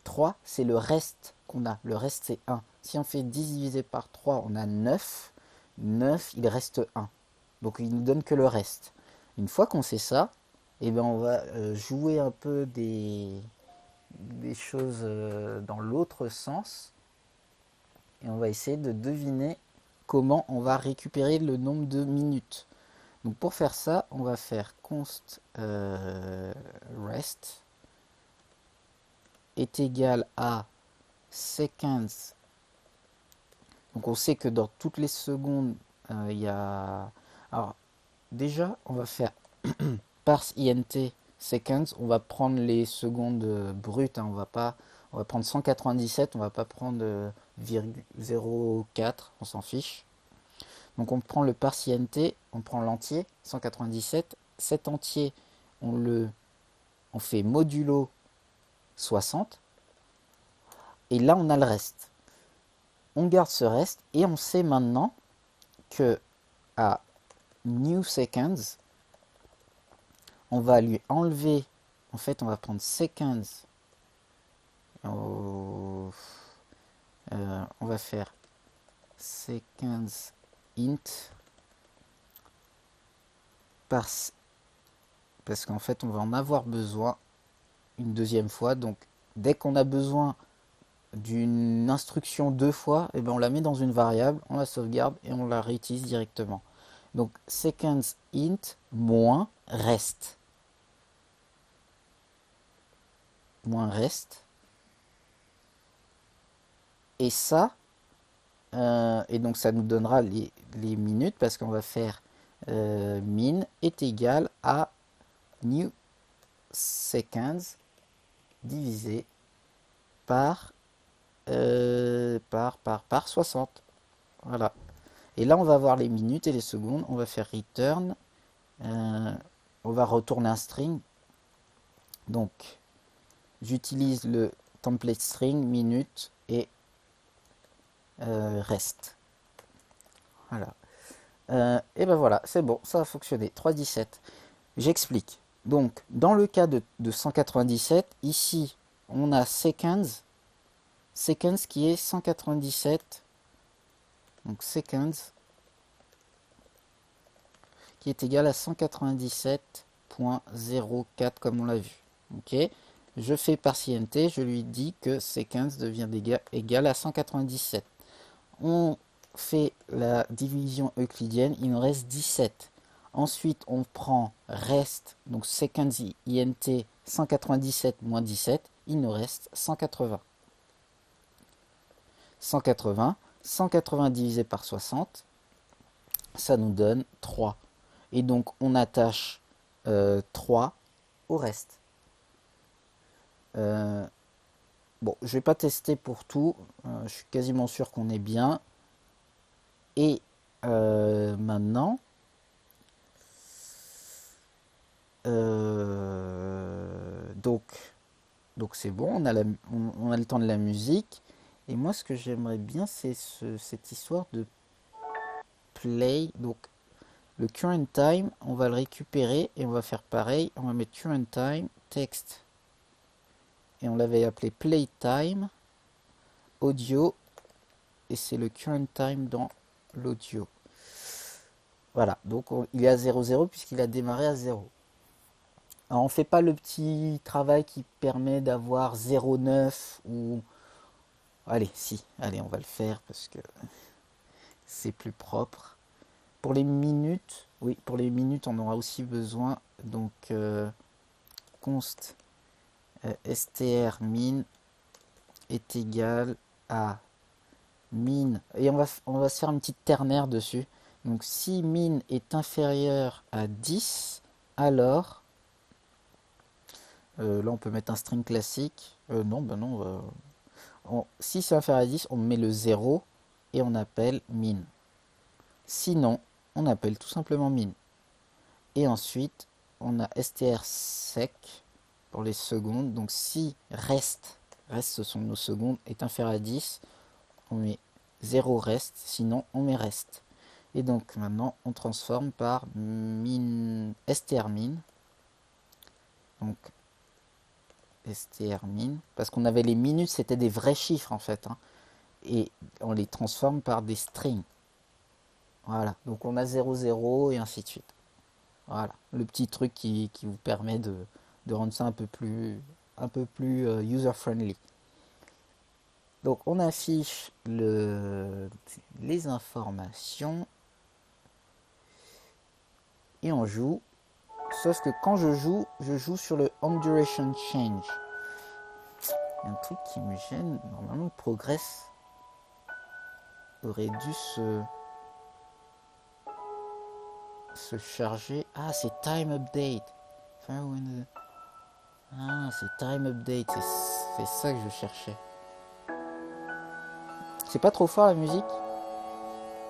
3, c'est le reste qu'on a. Le reste, c'est 1. Si on fait 10 divisé par 3, on a 9. 9, il reste 1. Donc il ne nous donne que le reste. Une fois qu'on sait ça, eh ben, on va jouer un peu des choses dans l'autre sens. Et on va essayer de deviner comment on va récupérer le nombre de minutes. Donc pour faire ça, on va faire const rest est égal à seconds. Donc on sait que dans toutes les secondes, il y a... Alors déjà, on va faire parse int seconds. On va prendre les secondes brutes. Hein, on va prendre 197. On va pas prendre 0,04. On s'en fiche. Donc on prend le parse int. On prend l'entier 197. Cet entier, on fait modulo 60. Et là, on a le reste. On garde ce reste et on sait maintenant que à new seconds, on va lui enlever, en fait, on va prendre seconds, on va faire seconds int parce qu'en fait, on va en avoir besoin une deuxième fois. Donc, dès qu'on a besoin d'une instruction deux fois, et ben on la met dans une variable, on la sauvegarde et on la réutilise directement. Donc seconds int moins reste. Moins reste. Et ça, et donc ça nous donnera les minutes parce qu'on va faire min est égal à new seconds divisé par, par 60. Voilà. Et là, on va voir les minutes et les secondes. On va faire return. On va retourner un string. Donc, j'utilise le template string, minute et reste. Voilà. Et ben voilà, c'est bon, ça a fonctionné. 3.17. J'explique. Donc, dans le cas de 197, ici, on a seconds qui est 197. Donc, seconds qui est égal à 197.04 comme on l'a vu. Ok. Je fais partienter, je lui dis que seconds devient égal à 197. On fait la division euclidienne, il nous reste 17. Ensuite, on prend reste, donc seconds int 197 moins 17, il nous reste 180. 180 divisé par 60, ça nous donne 3. Et donc, on attache 3 au reste. Bon, je ne vais pas tester pour tout. Je suis quasiment sûr qu'on est bien. Et maintenant, donc c'est bon, on a le temps de la musique. Et moi, ce que j'aimerais bien, c'est cette histoire de play. Donc, le current time, on va le récupérer et on va faire pareil. On va mettre current time, text. Et on l'avait appelé playtime, audio. Et c'est le current time dans l'audio. Voilà, donc il est à 0,0 puisqu'il a démarré à 0. Alors, on ne fait pas le petit travail qui permet d'avoir 0,9 ou... Allez, si, allez, on va le faire parce que c'est plus propre. Pour les minutes, oui, pour les minutes, on aura aussi besoin, donc, const str min est égal à min, et on va se faire une petite ternaire dessus. Donc, si min est inférieur à 10, alors, là, on peut mettre un string classique. Non, ben non, si c'est inférieur à 10, on met le 0 et on appelle min. Sinon, on appelle tout simplement min. Et ensuite, on a str_sec pour les secondes. Donc si reste, ce sont nos secondes, est inférieur à 10, on met 0 reste, sinon on met reste. Et donc maintenant, on transforme par min, strmin. Donc strmin, parce qu'on avait les minutes, c'était des vrais chiffres en fait, hein, et on les transforme par des strings. Voilà, donc on a 0, 0 et ainsi de suite. Voilà, le petit truc qui vous permet de rendre ça un peu plus user-friendly. Donc on affiche les informations et on joue. Sauf que quand je joue sur le on duration change. Il y a un truc qui me gêne. Normalement, le progress aurait dû se charger. Ah, c'est time update. Ah, c'est time update. C'est ça que je cherchais. C'est pas trop fort la musique.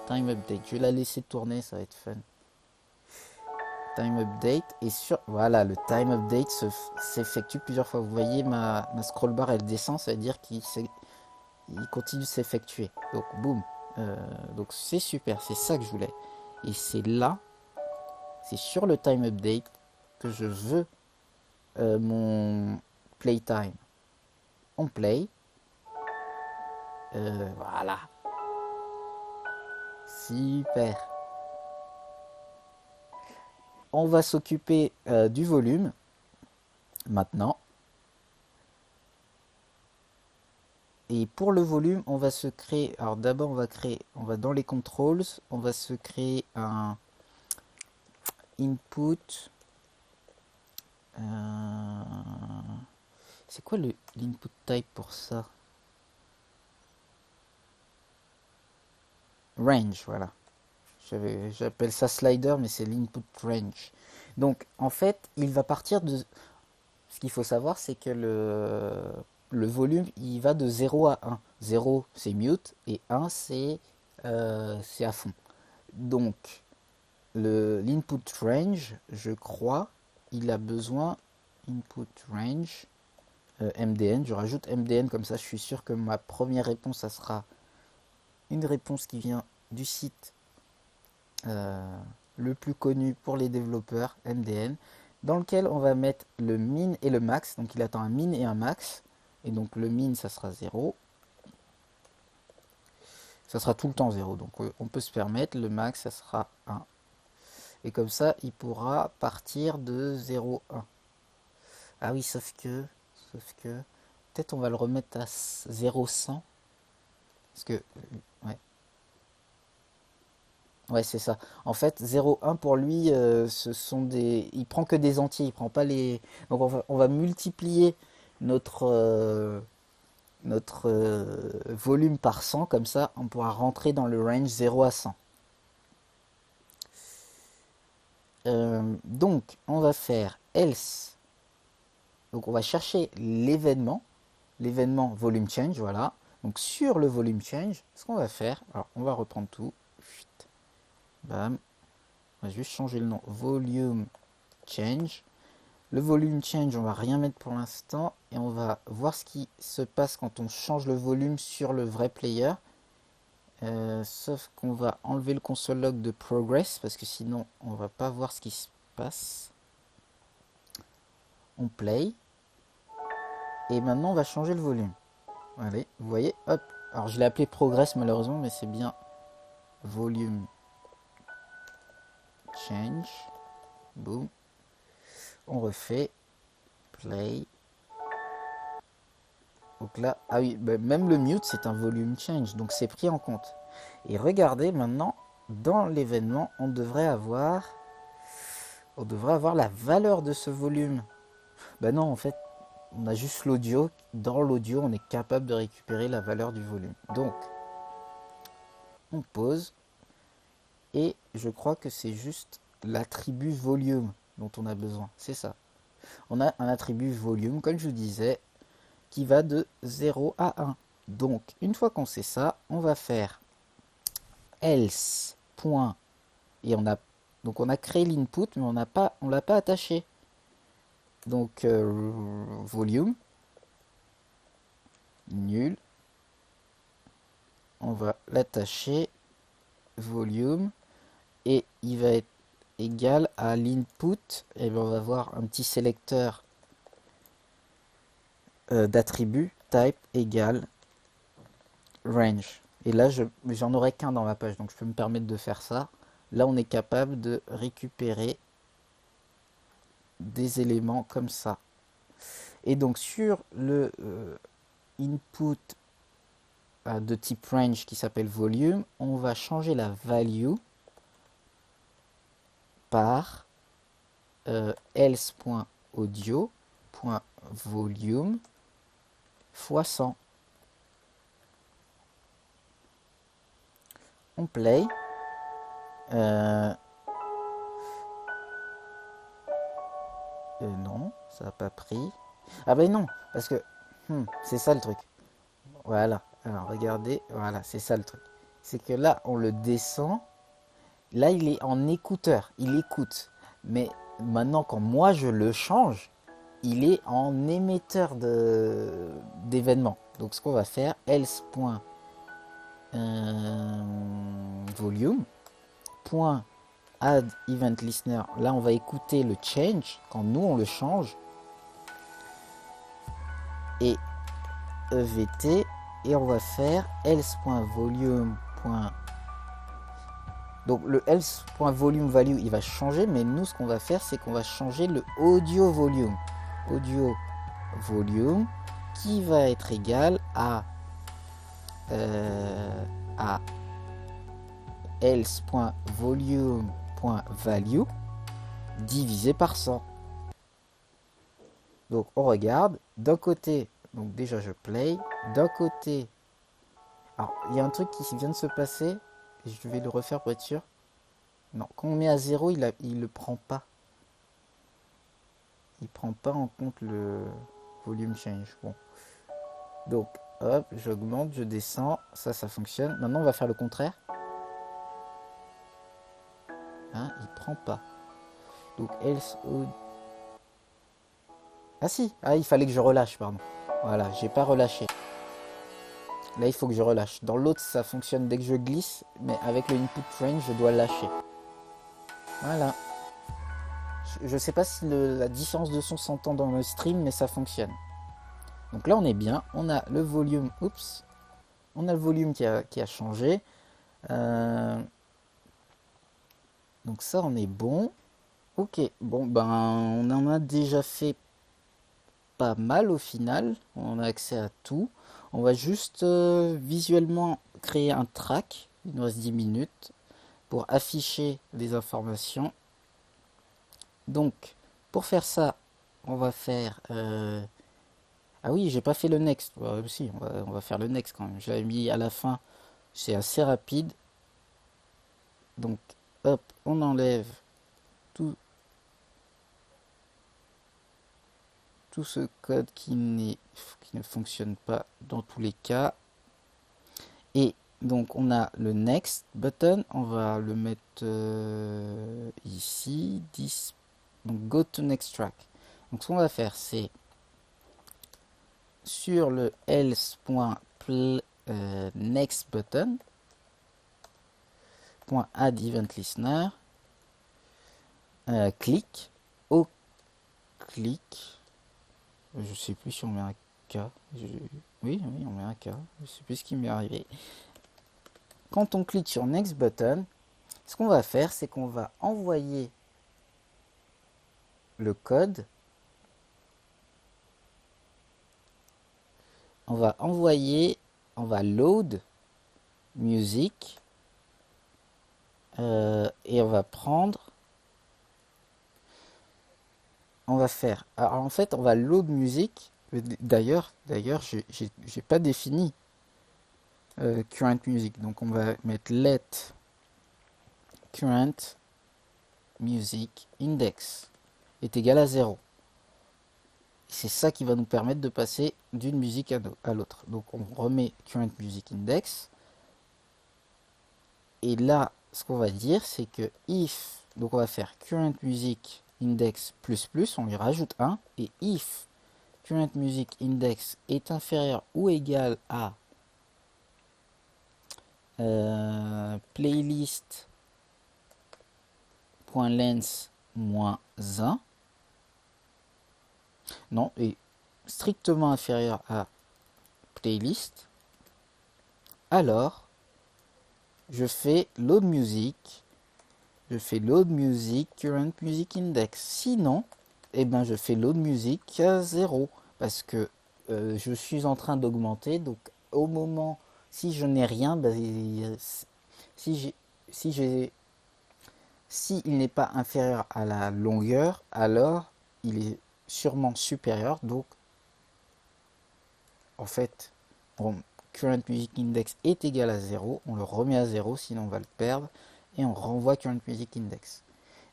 Time update. Je vais la laisser tourner, ça va être fun. Time update et voilà, le time update s'effectue plusieurs fois. Vous voyez ma scroll bar, elle descend, ça veut dire qu'il continue de s'effectuer. Donc boum, donc c'est super, c'est ça que je voulais. Et c'est là, c'est sur le time update que je veux mon playtime. On play, voilà, super. On va s'occuper du volume maintenant. Et pour le volume, on va se créer. Alors d'abord, on va dans les controls, on va se créer un input. C'est quoi l'input type pour ça? Range, voilà. J'appelle ça slider, mais c'est l'input range. Donc, en fait, il va partir de... Ce qu'il faut savoir, c'est que le volume, il va de 0 à 1. 0, c'est mute, et 1, c'est à fond. Donc, l'input range, je crois, il a besoin, input range, MDN, je rajoute MDN, comme ça je suis sûr que ma première réponse, ça sera une réponse qui vient du site le plus connu pour les développeurs, MDN, dans lequel on va mettre le min et le max. Donc il attend un min et un max. Et donc le min, ça sera 0. Ça sera tout le temps 0. Donc on peut se permettre. Le max, ça sera 1. Et comme ça, il pourra partir de 0, 1. Ah oui, sauf que, peut-être on va le remettre à 0, 100. Parce que, ouais. Ouais, c'est ça. En fait, 0,1 pour lui, ce sont des. Il prend que des entiers, il prend pas les. Donc on va multiplier notre volume par 100, comme ça on pourra rentrer dans le range 0 à 100. Donc on va faire else. Donc on va chercher l'événement volume change, voilà. Donc sur le volume change, ce qu'on va faire, alors on va reprendre tout. Bam. On va juste changer le nom. Volume change. Le volume change, on va rien mettre pour l'instant. Et on va voir ce qui se passe quand on change le volume sur le vrai player. Sauf qu'on va enlever le console log de progress. Parce que sinon, on va pas voir ce qui se passe. On play. Et maintenant, on va changer le volume. Allez, vous voyez, hop. Alors, je l'ai appelé progress malheureusement, mais c'est bien volume change. Boom. On refait. Play. Donc là, ah oui, bah même le mute, c'est un volume change, donc c'est pris en compte. Et regardez maintenant, dans l'événement, on devrait avoir la valeur de ce volume. Ben non, en fait, on a juste l'audio. Dans l'audio, on est capable de récupérer la valeur du volume. Donc, on pose. Et je crois que c'est juste l'attribut volume dont on a besoin. C'est ça. On a un attribut volume, comme je vous disais, qui va de 0 à 1. Donc, une fois qu'on sait ça, on va faire else. Et on a créé l'input, mais on l'a pas attaché. Donc, volume, nul. On va l'attacher, volume, et il va être égal à l'input. Et bien on va voir un petit sélecteur d'attributs, type égale range. Et là, j'en aurai qu'un dans ma page, donc je peux me permettre de faire ça. Là, on est capable de récupérer des éléments comme ça. Et donc, sur le input de type range qui s'appelle volume, on va changer la value par else.audio.volume fois 100. On play. Non, ça n'a pas pris. Ah ben non, parce que c'est ça le truc. Voilà. Alors regardez, voilà, c'est ça le truc. C'est que là, on le descend. Là, il est en écouteur. Il écoute. Mais maintenant, quand moi je le change, il est en émetteur d'événements. Donc ce qu'on va faire, else.volume. Add event listener. Là, on va écouter le change quand nous on le change. Et EVT. Et on va faire else.volume. Donc le else.volume value il va changer, mais nous ce qu'on va faire c'est qu'on va changer le audio volume. Audio volume qui va être égal à else.volume.value divisé par 100. Donc on regarde, d'un côté, donc déjà je play, d'un côté, alors il y a un truc qui vient de se passer, je vais le refaire pour être sûr. Non, quand on met à 0, il le prend pas. Il prend pas en compte le volume change. Bon, Donc, hop, j'augmente, je descends. Ça fonctionne. Maintenant, on va faire le contraire. Hein, il prend pas. Donc, else audio. Ah si, ah, il fallait que je relâche, pardon. Voilà, j'ai pas relâché. Là, il faut que je relâche. Dans l'autre, ça fonctionne dès que je glisse, mais avec le input range, je dois lâcher. Voilà. Je sais pas si la différence de son s'entend dans le stream, mais ça fonctionne. Donc là, on est bien. On a le volume. Oups. On a le volume qui a changé. Euh, donc ça, on est bon. Ok. Bon, ben, on en a déjà fait pas mal au final. On a accès à tout. On va juste visuellement créer un track. Il nous reste 10 minutes pour afficher les informations. Donc, pour faire ça, on va faire... Ah oui, j'ai pas fait le next. Bah, si, on va faire le next quand même. Je l'avais mis à la fin. C'est assez rapide. Donc, hop, on enlève tout, tout ce code qui ne fonctionne pas dans tous les cas. Et donc, on a le next button. On va le mettre ici. Donc, go to next track. Donc, ce qu'on va faire, c'est sur le else.next button .add event listener clic au clic, je sais plus si on met un K, oui, on met un K, je sais plus ce qui m'est arrivé. Quand on clique sur next button, ce qu'on va faire, c'est qu'on va envoyer le code, on va load music et on va prendre, on va faire, alors en fait on va load music. D'ailleurs j'ai pas défini current music, donc on va mettre let current music index est égal à 0. C'est ça qui va nous permettre de passer d'une musique à l'autre. Donc on remet current music index. Et là, ce qu'on va dire, c'est que if, donc on va faire current music index plus plus, on lui rajoute 1. Et if current music index est inférieur ou égal à playlist.length moins 1, non, et strictement inférieur à playlist, alors je fais load music, current music index. Sinon, eh ben, je fais load music à 0 parce que je suis en train d'augmenter. Donc au moment, si je n'ai rien, ben, si j'ai, si j'ai, si il n'est pas inférieur à la longueur, alors il est sûrement supérieur. Donc en fait, current music index est égal à 0, on le remet à 0, sinon on va le perdre, et on renvoie current music index.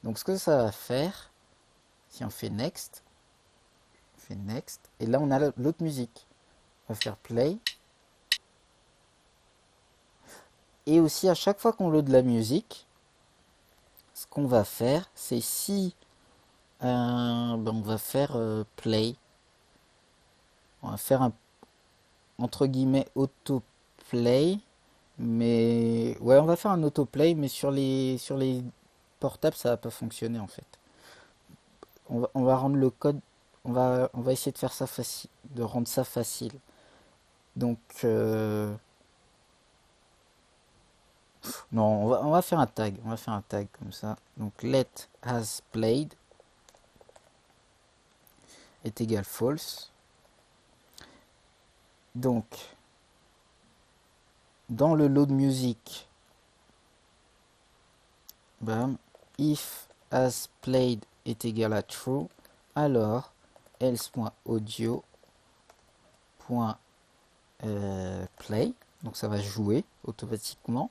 Donc ce que ça va faire, si on fait next, et là on a l'autre musique. On va faire play. Et aussi à chaque fois qu'on load de la musique, ce qu'on va faire, c'est si on va faire play, on va faire un entre guillemets autoplay, mais ouais, on va faire un autoplay, mais sur les portables ça va pas fonctionner en fait. On va rendre le code, on va essayer de faire ça facile, de rendre ça facile. Donc non, on va faire un tag, comme ça. Donc let has played est égal false. Donc dans le load music, bam, if has played est égal à true, alors else.audio.play, donc ça va jouer automatiquement.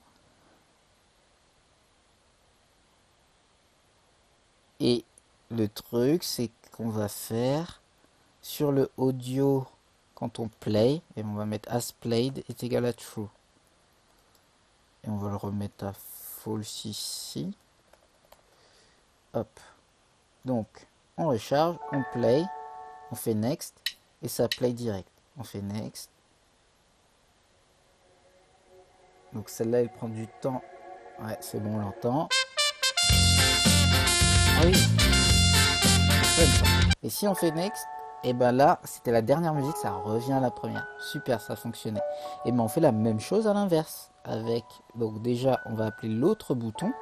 Et le truc, c'est qu'on va faire sur le audio, quand on play, et on va mettre as played est égal à true. Et on va le remettre à false ici. Hop. Donc, on recharge, on play, on fait next, et ça play direct. On fait next. Donc celle-là, elle prend du temps. Ouais, c'est bon, on l'entend. Ah oui, c'est fun, ça. Et si on fait next, et ben là, c'était la dernière musique, ça revient à la première. Super, ça fonctionnait. Et ben on fait la même chose à l'inverse. Avec, donc déjà, on va appeler l'autre bouton.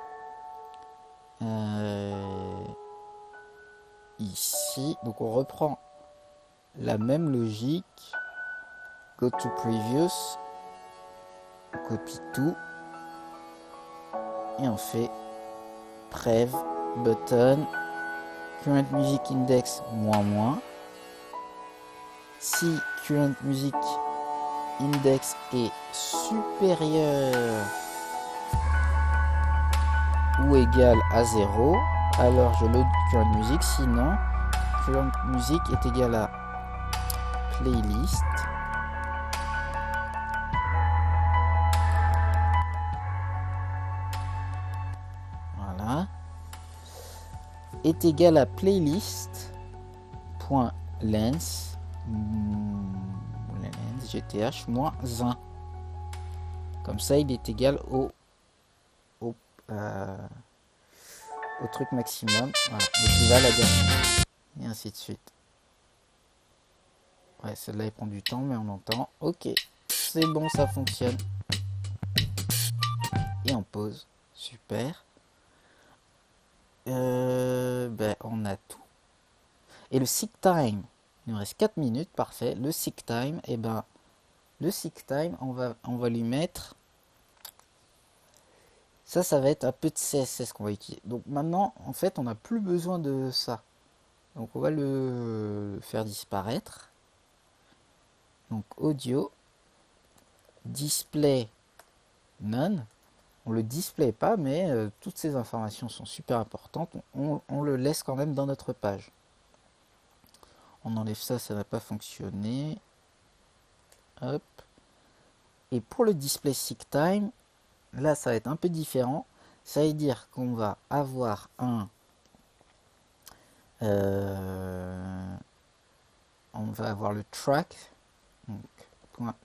Ici, donc on reprend la même logique. Go to previous. On copie tout. Et on fait prev, button, current music index, moins. Si current music index est supérieur ou égal à 0, alors je load current music, sinon current music est égal à playlist. Voilà. Est égal à playlist.length gth moins 1. Comme ça, il est égal au truc maximum. Voilà. Donc il va à la dernière. Et ainsi de suite. Ouais, celle-là, il prend du temps, mais on entend. Ok, c'est bon, ça fonctionne. Et on pause. Super. On a tout. Et le seek time, il nous reste 4 minutes, parfait. Le seek time, le seek time, on va lui mettre. Ça va être un peu de CSS qu'on va utiliser. Donc maintenant, en fait, on n'a plus besoin de ça. Donc on va le faire disparaître. Donc audio, display none. On le display pas, mais toutes ces informations sont super importantes. On le laisse quand même dans notre page. On enlève ça, ça n'a pas fonctionné. Hop. Et pour le display seek time, là ça va être un peu différent. Ça veut dire qu'on va avoir on va avoir le track, donc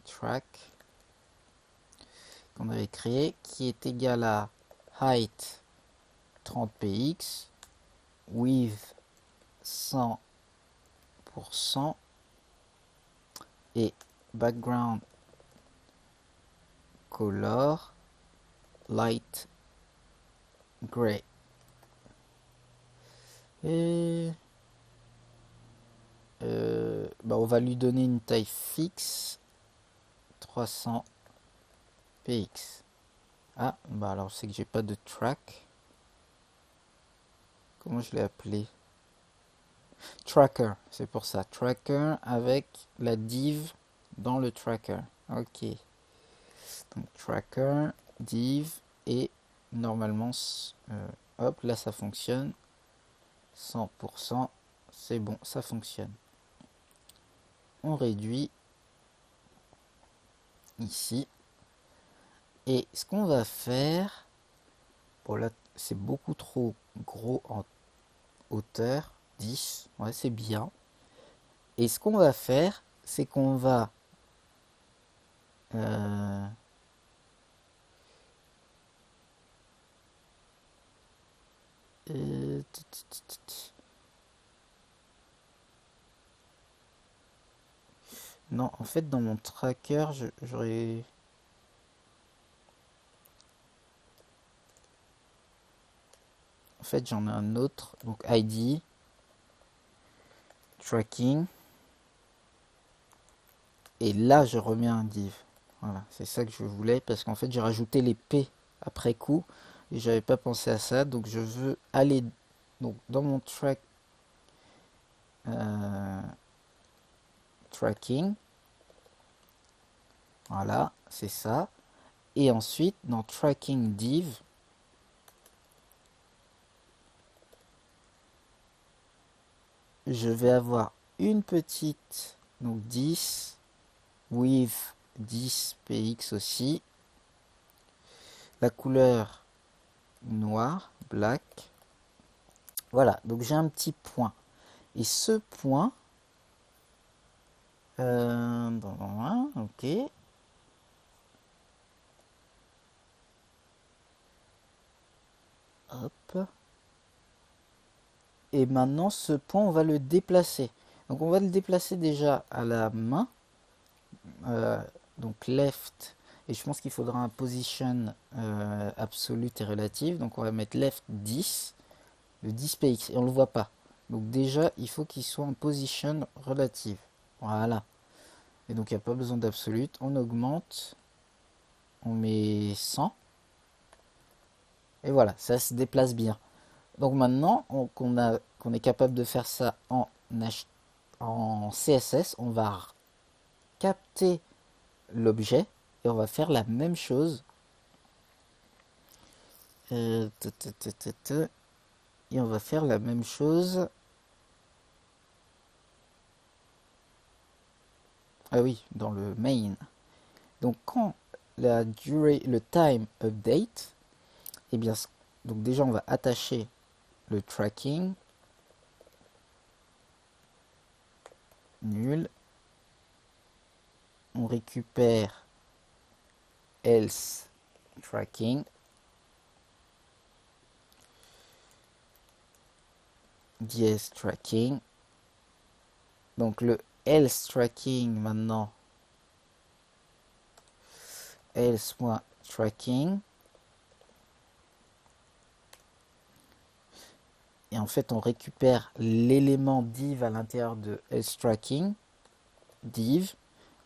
.track qu'on avait créé, qui est égal à height 30px, width 100% et background color light gray. Et on va lui donner une taille fixe 300 px. Ah, alors c'est que j'ai pas de track. Comment je l'ai appelé? Tracker, c'est pour ça. Tracker avec la div dans le tracker. Ok. Donc tracker, div et normalement, hop, là ça fonctionne. 100%, c'est bon, ça fonctionne. On réduit ici. Et ce qu'on va faire, bon là c'est beaucoup trop gros en hauteur, 10, ouais c'est bien. Et ce qu'on va faire, c'est qu'on va non, en fait dans mon tracker, j'aurais... En fait j'en ai un autre, donc ID, tracking, et là je remets un div. Voilà, c'est ça que je voulais, parce qu'en fait j'ai rajouté les P après coup, et j'avais pas pensé à ça, donc je veux aller donc dans mon tracking, voilà, c'est ça, et ensuite dans tracking div, je vais avoir une petite, donc 10, width 10 px aussi. La couleur noir, black. Voilà, donc j'ai un petit point. Et ce point, ok. Hop. Et maintenant, ce point, on va le déplacer. Donc on va le déplacer déjà à la main. Euh, donc left. Et je pense qu'il faudra un position absolute et relative. Donc on va mettre left 10. Le 10px. Et on ne le voit pas. Donc déjà, il faut qu'il soit en position relative. Voilà. Et donc il n'y a pas besoin d'absolute. On augmente. On met 100. Et voilà, ça se déplace bien. Donc maintenant qu'on est capable de faire ça en CSS, on va capter l'objet et on va faire la même chose. Et on va faire la même chose. Ah oui, dans le main. Donc quand la durée, le time update, eh bien, donc déjà on va attacher le tracking. Nul. On récupère else tracking. Dièse tracking. Donc le else tracking maintenant. Else.tracking. Et en fait, on récupère l'élément div à l'intérieur de else tracking. Div.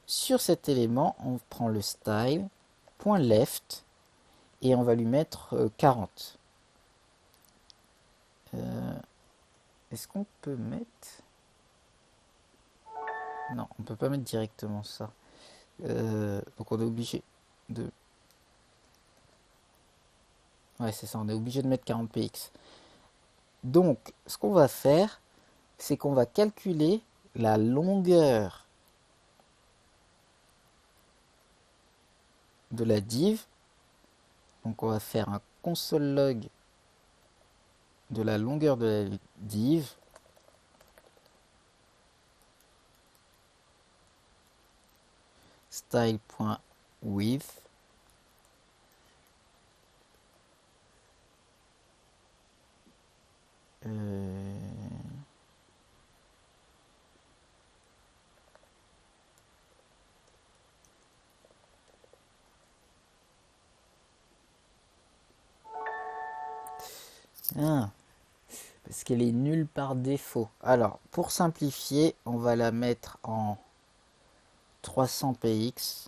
Sur cet élément, on prend le style, .left, et on va lui mettre 40. Est-ce qu'on peut mettre... Non, on peut pas mettre directement ça. Donc on est obligé de... Ouais, c'est ça, on est obligé de mettre 40px. Donc, ce qu'on va faire, c'est qu'on va calculer la longueur de la div. Donc on va faire un console log de la longueur de la div. Style.width. Ah, parce qu'elle est nulle par défaut. Alors, pour simplifier, on va la mettre en 300px.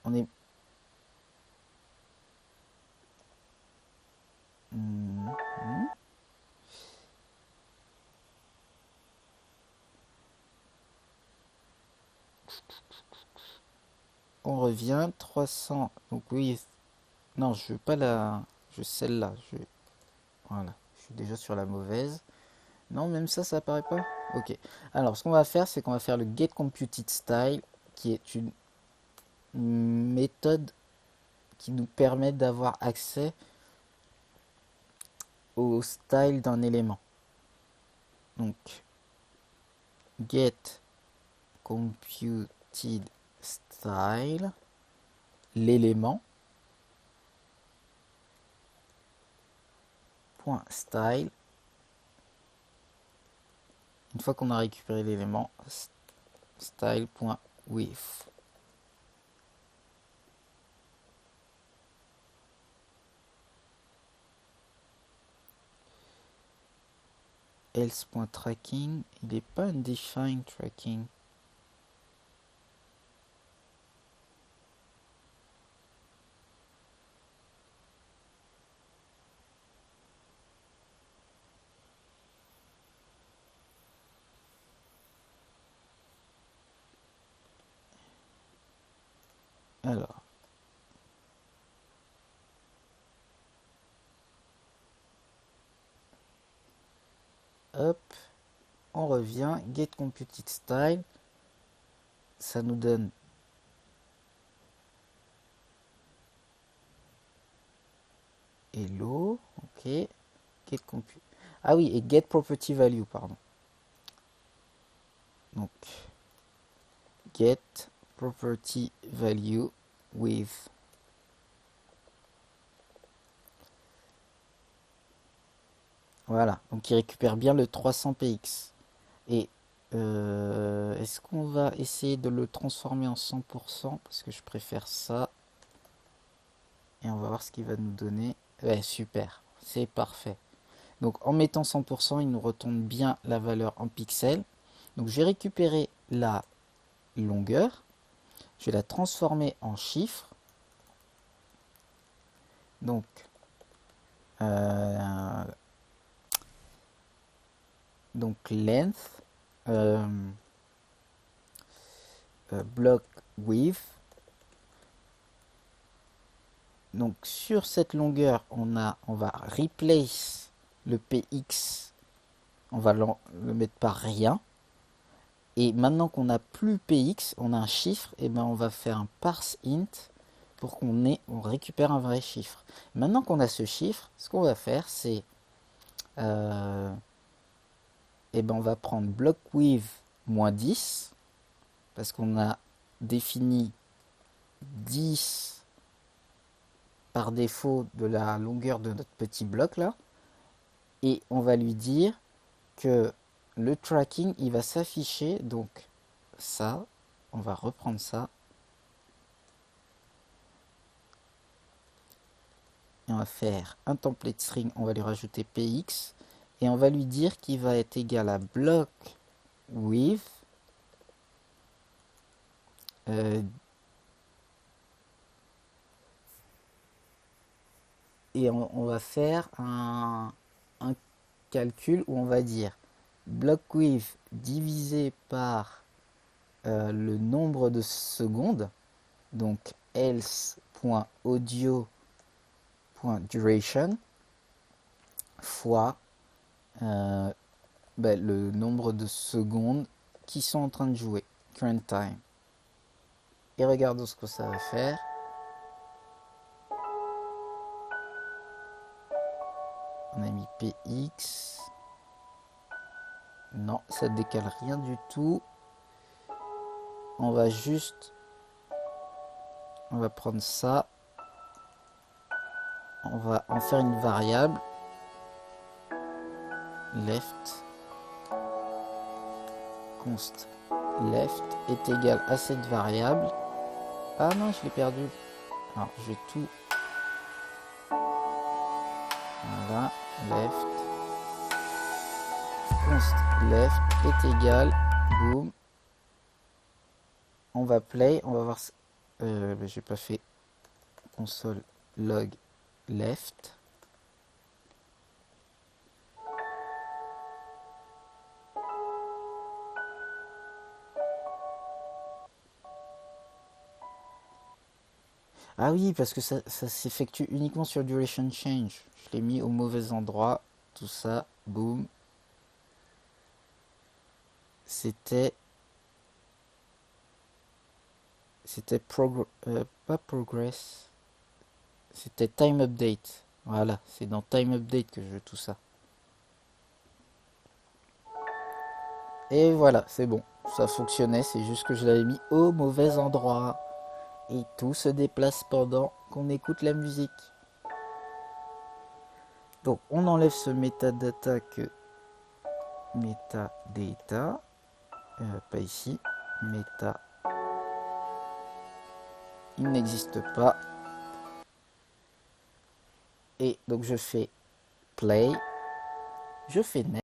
On est... On revient 300. Donc oui, non, je veux pas la... Je veux celle-là. Voilà, je suis déjà sur la mauvaise. Non, même ça apparaît pas. Ok. Alors, ce qu'on va faire, c'est qu'on va faire le getComputedStyle, qui est une méthode qui nous permet d'avoir accès au style d'un élément. Donc, getComputedStyle, l'élément, .style. Une fois qu'on a récupéré l'élément, style.width. Else.tracking, il n'est pas undefined tracking. Alors, hop, on revient, get computed style, ça nous donne hello, ok, get compute. Ah oui, et get property value, pardon. Donc, get property value with. Voilà, donc il récupère bien le 300px. Et est-ce qu'on va essayer de le transformer en 100%? Parce que je préfère ça. Et on va voir ce qu'il va nous donner. Ouais, super, c'est parfait. Donc en mettant 100%, il nous retourne bien la valeur en pixels. Donc je vais récupérer la longueur. Je vais la transformer en chiffre. Donc, euh, length, block width. Donc sur cette longueur, on va replace le px, on va le mettre par rien. Et maintenant qu'on n'a plus px, on a un chiffre, et ben on va faire un parse int pour on récupère un vrai chiffre. Maintenant qu'on a ce chiffre, ce qu'on va faire, c'est et ben on va prendre block width moins 10 parce qu'on a défini 10 par défaut de la longueur de notre petit bloc là, et on va lui dire que le tracking il va s'afficher, donc ça, on va reprendre ça et on va faire un template string, on va lui rajouter px et on va lui dire qu'il va être égal à block width et on va faire un calcul où on va dire block width divisé par le nombre de secondes, donc else.audio.duration fois le nombre de secondes qui sont en train de jouer, current time. Et regardons ce que ça va faire. On a mis px. Non, ça décale rien du tout. On va prendre ça. On va en faire une variable. Left. Const left est égal à cette variable. Ah non, je l'ai perdu. Alors, je vais tout. Voilà, left. Const left est égal. Boom. On va play. On va voir. J'ai pas fait console log left. Ah oui, parce que ça s'effectue uniquement sur duration change. Je l'ai mis au mauvais endroit. Tout ça, boum. C'était pas progress. C'était time update. Voilà, c'est dans time update que je veux tout ça. Et voilà, c'est bon. Ça fonctionnait, c'est juste que je l'avais mis au mauvais endroit. Et tout se déplace pendant qu'on écoute la musique. Donc on enlève ce metadata que metadata, pas ici, meta, il n'existe pas. Et donc je fais play, je fais next.